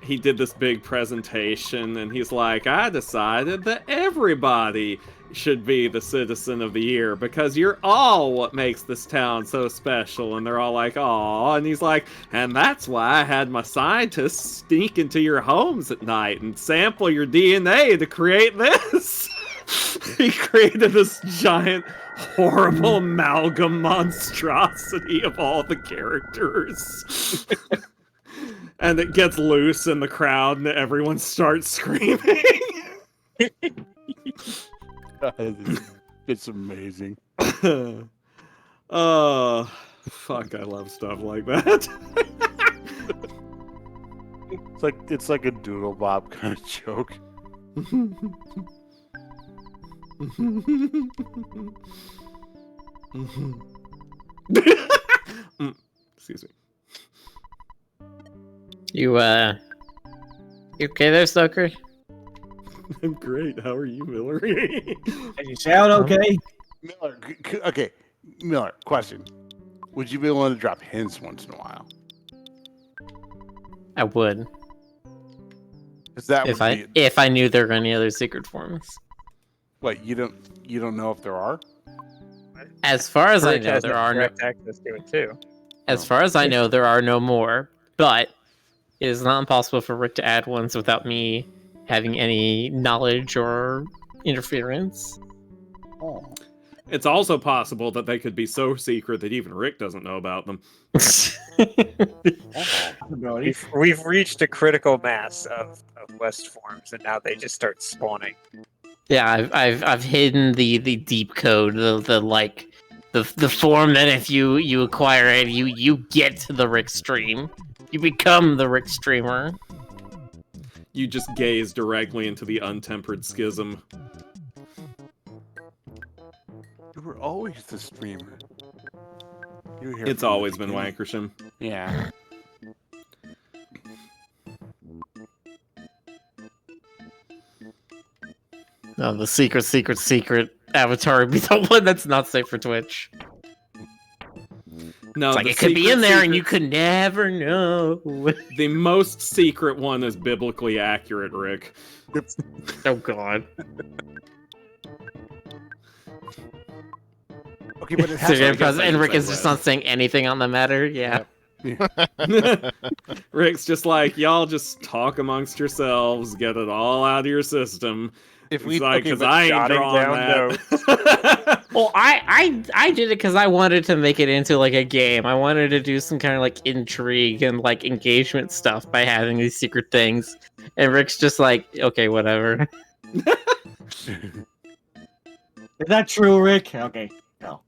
he did this big presentation, and he's like, I decided that everybody should be the citizen of the year because you're all what makes this town so special. And they're all like, aw. And he's like, and that's why I had my scientists sneak into your homes at night and sample your DNA to create this. He created this giant, horrible amalgam monstrosity of all the characters. And it gets loose in the crowd and everyone starts screaming. It's amazing. Oh, fuck, I love stuff like that. It's like a doodle bob kind of joke. Excuse me. You okay there, Stoker? I'm great. How are you, Hillary? And you sound okay? Miller, okay. Miller, question. Would you be willing to drop hints once in a while? I would. Because that If would I knew there were any other secret forms. What, you don't know if there are? As far as I Rick know, has there are no. direct access to it too. As far as I know, there are no more. But it is not impossible for Rick to add ones without me having any knowledge or interference. Oh. It's also possible that they could be so secret that even Rick doesn't know about them. Possibility. We've reached a critical mass of West forms, and now they just start spawning. Yeah, I've hidden the deep code, the form that if you acquire it, you get to the Rick stream. You become the Rick streamer. You just gaze directly into the untempered schism. You were always the streamer. You were here It's from the always been beginning. Wankersham. Yeah. No, the secret avatar would be the one that's not safe for Twitch. No, It's like the it could be in secret there and you secret- could never know. The most secret one is biblically accurate, Rick. Oh god. Okay, but it So, has yeah, to because be Enric is like just not saying anything on the matter. Yeah. Rick's just like, y'all just talk amongst yourselves, get it all out of your system. If we It's like, okay, because but I ain't jotting drawing down that. Well, I did it because I wanted to make it into like a game. I wanted to do some kind of like intrigue and like engagement stuff by having these secret things. And Rick's just like, okay, whatever. Is that true, Rick? Okay. No.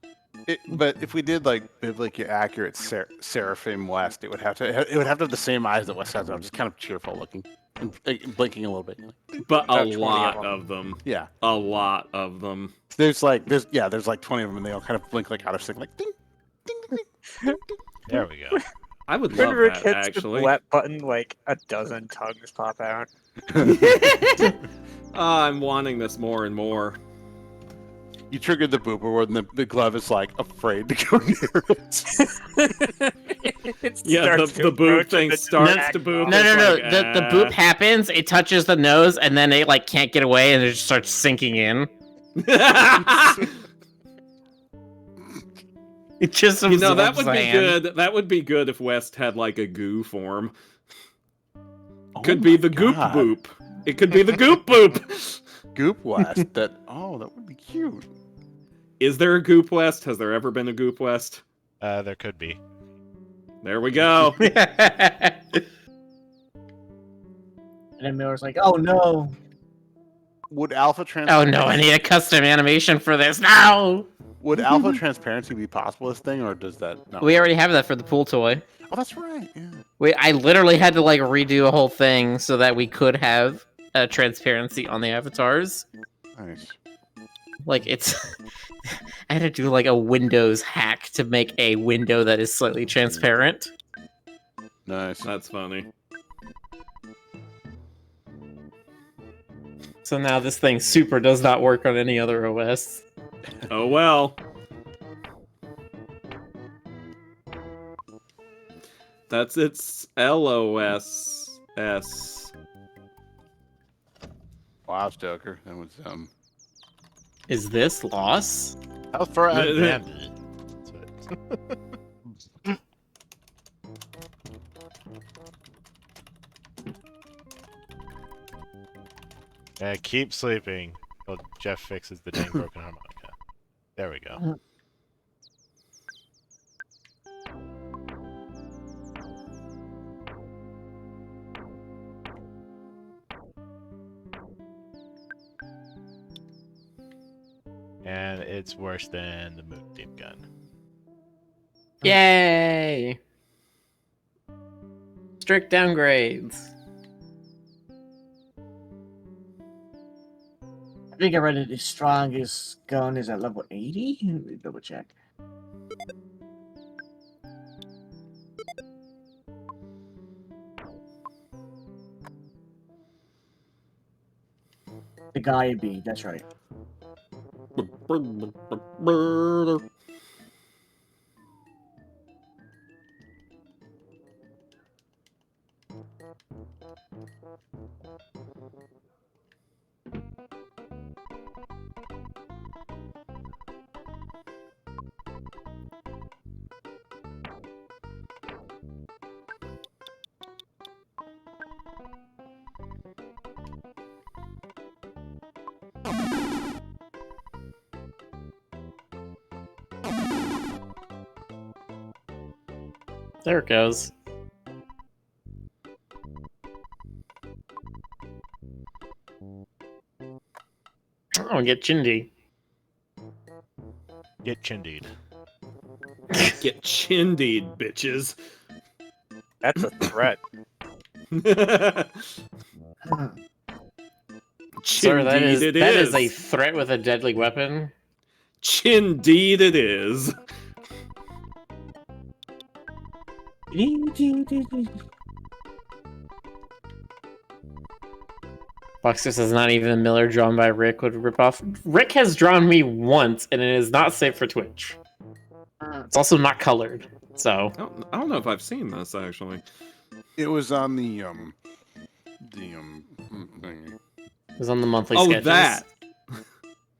But if we did like biblically accurate Seraphim West, it would have to have the same eyes that West has. Just kind of cheerful looking, and blinking a little bit. But a About 20 lot of of them. Yeah, A lot of them. there's like 20 of them, and they all kind of blink like out of sync, like ding, ding, ding, ding, ding. There we go. I would When love Rick that, hits actually. the left button, like a dozen tongues pop out. I'm wanting this more and more. You triggered the booper where the glove is like afraid to go near it. It Yeah, starts to the boop approach thing and starts back to boop. off. No, It's like, the boop happens. It touches the nose, and then it like can't get away, and it just starts sinking in. It just You know, that absorbs would be sand. good. That would be good if West had like a goo form. Oh Could be my the goop God. boop. It could be the goop boop. Goop West. That would be cute. Is there a goop West? Has there ever been a goop West? There could be. There we go. And then Miller's like, oh no. Would alpha Oh transparency? no, I need a custom animation for this. No! Would alpha transparency be possible this thing, or does that not? We already have that for the pool toy. Oh, that's right. Yeah. I literally had to like redo a whole thing so that we could have transparency on the avatars. Nice. Like it's, I had to do like a Windows hack to make a window that is slightly transparent. Nice. That's funny. So now this thing super does not work on any other OS. Oh well. That's its LOSS. Wow, Stoker. That was Is this loss? That was for Andy. Yeah, keep sleeping till Jeff fixes the dang broken harmonica. There we go. And it's worse than the Moonbeam gun. Yay! Strict downgrades. I think I read it. The strongest gun is at level 80. Let me double check. The Gaia B, that's right. There it goes. Oh, get Chindy. Get chindied. Get chindied, bitches. That's a threat. Sir, that Chindeed is a threat with a deadly weapon. Chindeed it is. Boxers is not even a Miller drawn by Rick would rip off. Rick has drawn me once, and it is not safe for Twitch. It's also not colored, so. I don't know if I've seen this actually. It was on the thing. It was on the monthly Oh, sketches. that.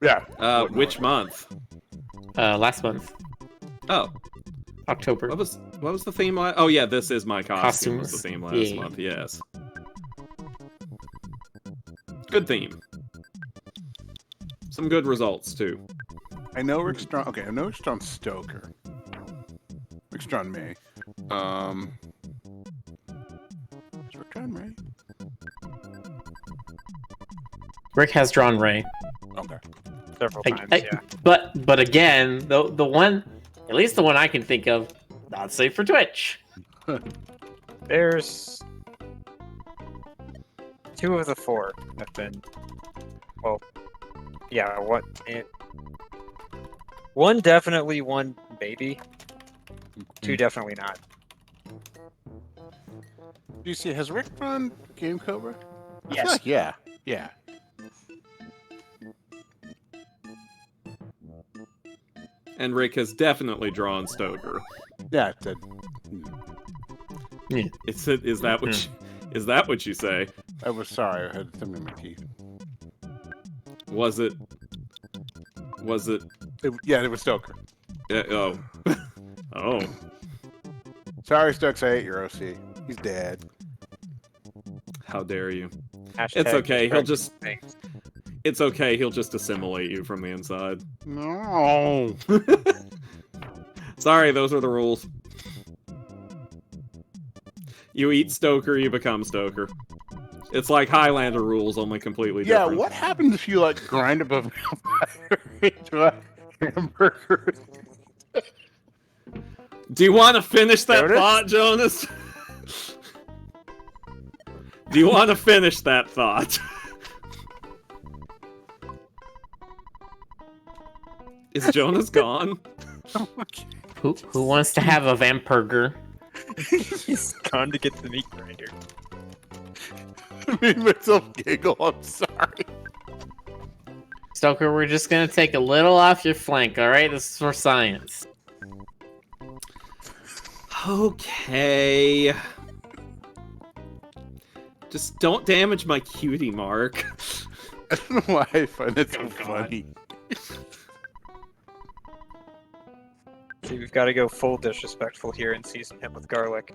Yeah. Which month? Last month, Oh, October. what was the theme? Oh yeah, this is my costume. Was Costumes. the theme last Yeah. month? Yes. Good theme. Some good results too. I know Rick's drawn. Okay, I know Rick's drawn Stoker. Rick's drawn May. Is Rick drawn Ray? Rick has drawn Ray. Okay. Several times, yeah. But again, the one, at least the one I can think of, not safe for Twitch. There's 2 of the 4 have been. Well, yeah. One definitely, one maybe. 2 definitely not. Do you see? Has Rick drawn Game Cobra? I feel Yes. like, yeah. Yeah. And Rick has definitely drawn Stoker. Yeah. It did. Is that what you say? I was sorry. I had something in my teeth. Was it? Yeah, it was Stoker. Oh. Oh. Sorry, Stokes. I ate your OC. He's dead. How dare you? Hashtag It's okay. He'll just. things. It's okay. He'll just assimilate you from the inside. No. Sorry, those are the rules. You eat Stoker, you become Stoker. It's like Highlander rules, only completely Yeah. different. What happens if you like grind up a vampire into a hamburger? Do you want to finish that There it is. thought, Jonas? Do you want to finish that thought? Is Jonas gone? Who wants to have a vampurger? He's gone to get the meat grinder. I made myself giggle. I'm sorry. Stoker, we're just gonna take a little off your flank, alright? This is for science. Okay. Just don't damage my cutie mark. I don't know why I find it so funny. See, we've got to go full disrespectful here and season him with garlic.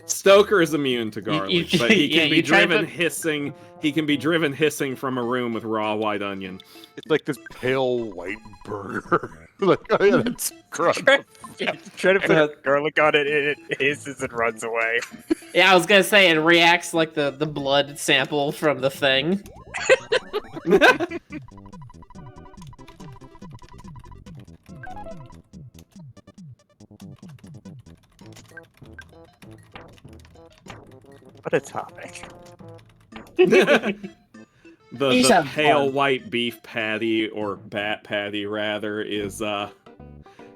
Stoker is immune to garlic, but he yeah, can be you tried driven to- hissing. He can be driven hissing from a room with raw white onion. It's like this pale white burger. Like, oh yeah, that's crust. Try to put garlic on it, and it hisses and runs away. Yeah, I was gonna say it reacts like the blood sample from the thing. What a topic. The having pale fun. white beef patty, or bat patty rather, is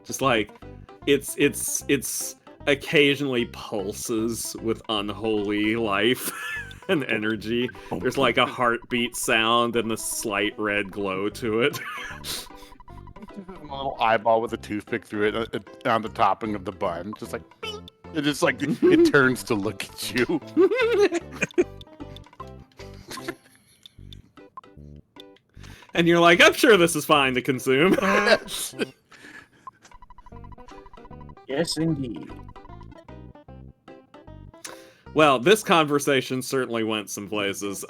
just like it's occasionally pulses with unholy life and energy. There's like a heartbeat sound and a slight red glow to it. A little eyeball with a toothpick through it on the topping of the bun. Just like, it just like, it turns to look at you. And you're like, I'm sure this is fine to consume. Yes, indeed. Well, this conversation certainly went some places.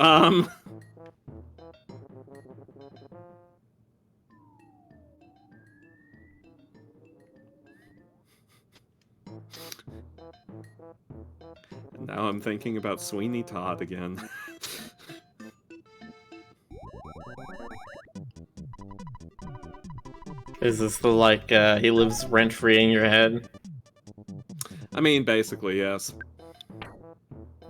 Now I'm thinking about Sweeney Todd again. Is this the like he lives rent free in your head? I mean, basically, yes.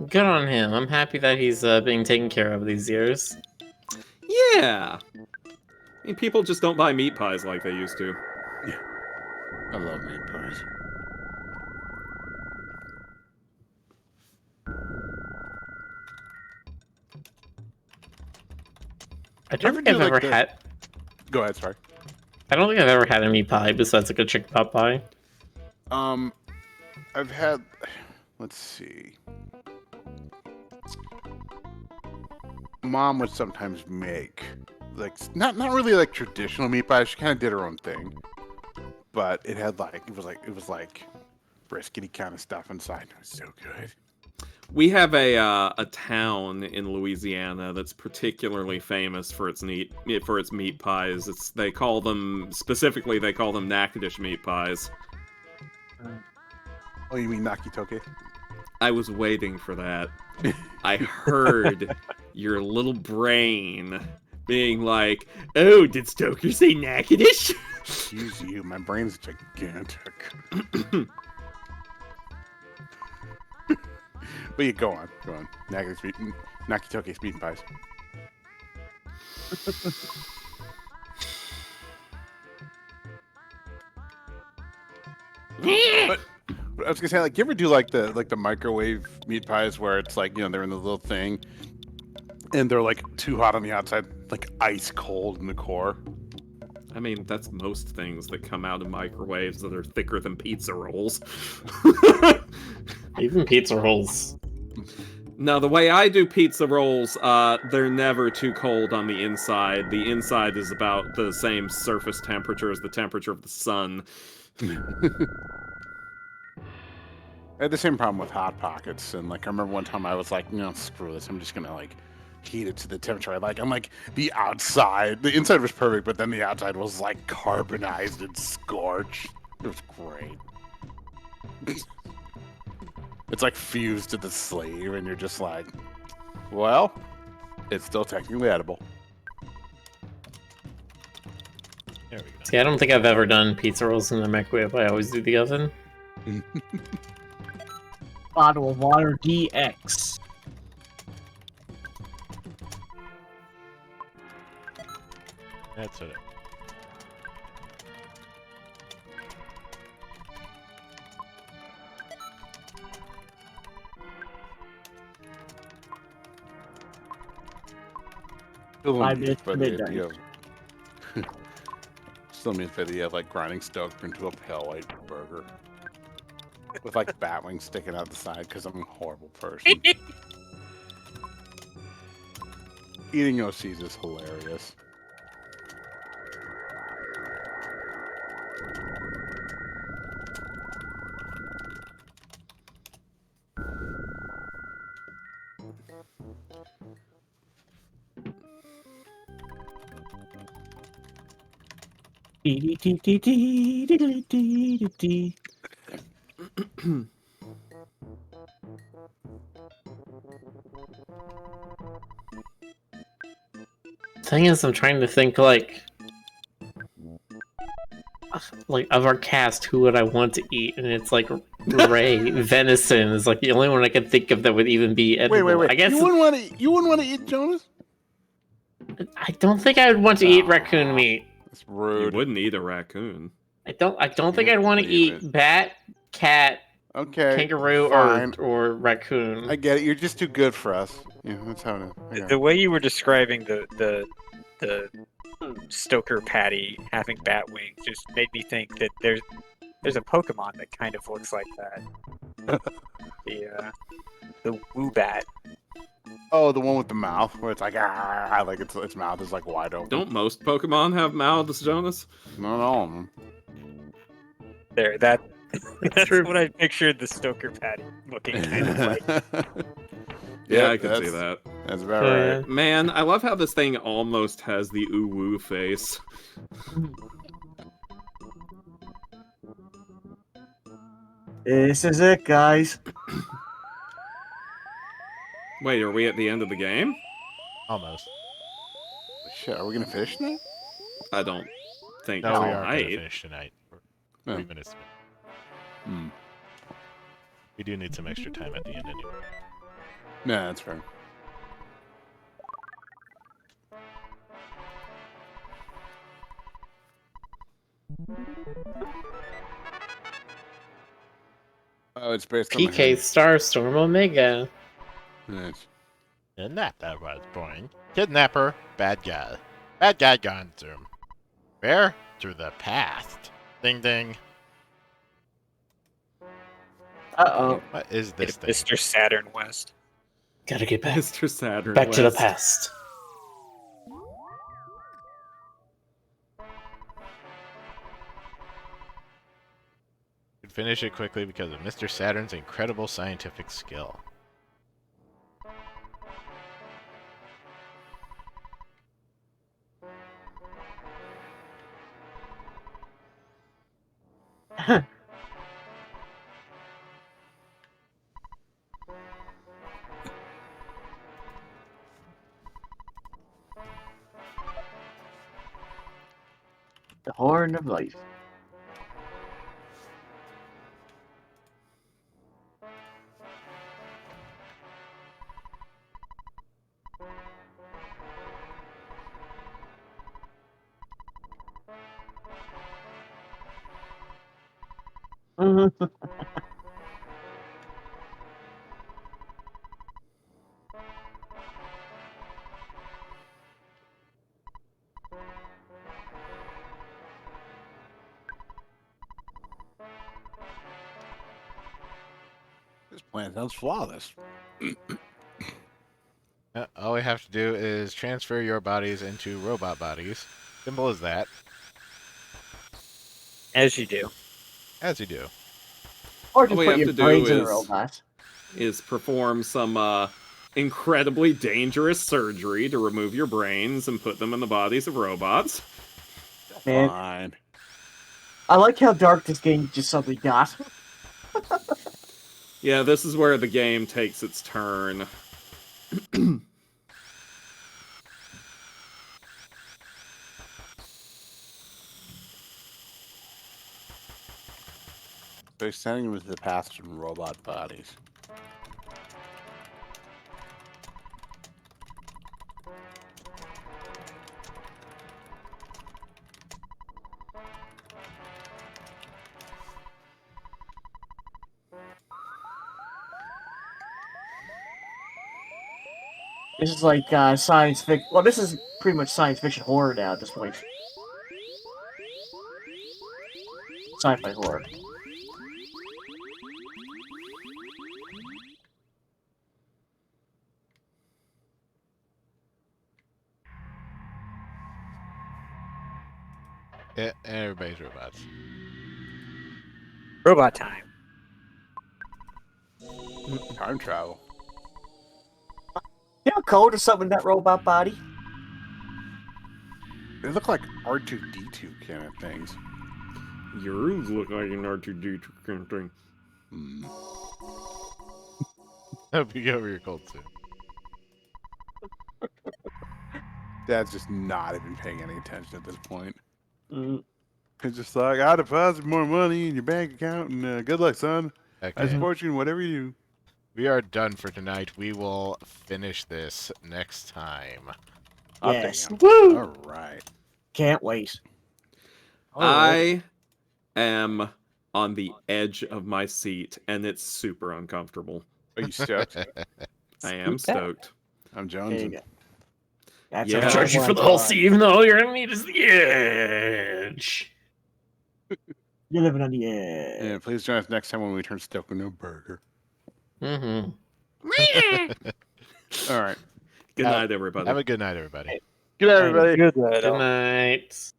Good on him. I'm happy that he's being taken care of these years. Yeah! I mean, people just don't buy meat pies like they used to. I love meat pies. I don't think I've ever had. Go ahead, sorry. I don't think I've ever had a meat pie besides like a chicken pot pie. I've had. Let's see. Mom would sometimes make like not really like traditional meat pies. She kind of did her own thing, but it had like it was like briskety kind of stuff inside. It was so good. We have a town in Louisiana that's particularly famous for its meat pies. They call them Natchitoches meat pies. Oh, you mean Nakitoke? I was waiting for that. I heard your little brain being like, "Oh, did Stoker say Natchitoches?" Excuse you, my brain's gigantic. But yeah, go on. Nakitoke's meat pies. But I was gonna say, like, you ever do like the microwave meat pies where it's like, they're in the little thing, and they're like too hot on the outside, like ice cold in the core. I mean, that's most things that come out of microwaves that are thicker than pizza rolls. Even pizza rolls. No, the way I do pizza rolls, they're never too cold on the inside. The inside is about the same surface temperature as the temperature of the sun. I had the same problem with Hot Pockets, and like I remember one time I was like, screw this, I'm just gonna like heat it to the temperature I like. I'm like, the inside was perfect, but then the outside was like carbonized and scorched. It was great. It's like fused to the sleeve, and you're just like, well, it's still technically edible. There we go. See, I don't think I've ever done pizza rolls in the microwave. I always do the oven. Bottle of water DX. That's it. Still 5 amused minutes by to the midnight. idea of- Still amused by the idea of like grinding Stoker into a pale white burger with like bat wings sticking out the side because I'm a horrible person. Eating OCs is hilarious. Thing is, I'm trying to think like of our cast, who would I want to eat? And it's like Ray venison is like the only one I can think of that would even be edible. Wait. I guess You wouldn't want to eat Jonas? I don't think I would want to eat raccoon meat. That's You rude. wouldn't eat a raccoon. I don't think Can't I'd want to believe eat it. bat, cat, Okay. kangaroo, fine. or raccoon. I get it. You're just too good for us. Yeah, that's how it is. I got it. The way you were describing the Stoker patty having bat wings just made me think that there's a Pokemon that kind of looks like that. The Woobat. Oh, the one with the mouth where it's like like its mouth is like wide open. Don't most Pokemon have mouths, Jonas? Not all of them. That's true. what I pictured the Stoker patty looking kind of like. Yeah, I can see that. That's about Yeah. right. Man, I love how this thing almost has the ooh-woo face. This is it, guys. Wait, are we at the end of the game? Almost. Shit, are we gonna finish tonight? I don't think No, we No. aren't going to tonight. finish tonight. We're No. 3 minutes. Hmm. We do need some extra time at the end anyway. No, that's fair. Oh, it's based on my PK head. Starstorm Omega. Nice. And that was boring. Kidnapper, bad guy. Bad guy gone through. Where? Through the past. Ding ding. Uh-oh. What is this thing? Mr. Saturn West. Gotta get back. Mr. Saturn Back to the West. past. Could finish it quickly because of Mr. Saturn's incredible scientific skill. The Horn of Life. This plan sounds flawless. All we have to do is transfer your bodies into robot bodies. Simple as that. As you do. As you do. Or All just we put have your to do brains in a is- robot. Is perform some incredibly dangerous surgery to remove your brains and put them in the bodies of robots. Man, Fine. I like how dark this game just suddenly got. Yeah, this is where the game takes its turn. They're sending them to the past in robot bodies. This is like science fiction. Well, this is pretty much science fiction horror now at this point. Sci-fi horror. Yeah, everybody's robots. Robot time. Time travel. You know, code or something in that robot body. They look like R2D2 kind of things. Yours look like an R2D2 kind of thing. Hmm. Hope you get over your cold soon. Dad's just not even paying any attention at this point. Mm. He's just like, I deposit more money in your bank account, and good luck, son. I Okay. support you in whatever you do. We are done for tonight. We will finish this next time. Oh, Yes. damn. Woo! All right. Can't wait. I am on the edge of my seat, and it's super uncomfortable. Are you stoked? I am stoked. I'm There you Jones. go. That's Yeah. a Charge you for the whole sea, even though all you're gonna meet is the edge. You're living on the edge. And please join us next time when we turn Stoke into a burger. Mm-hmm. All right. Good night, everybody. Have a good night, everybody. Good night, everybody. Good Good night.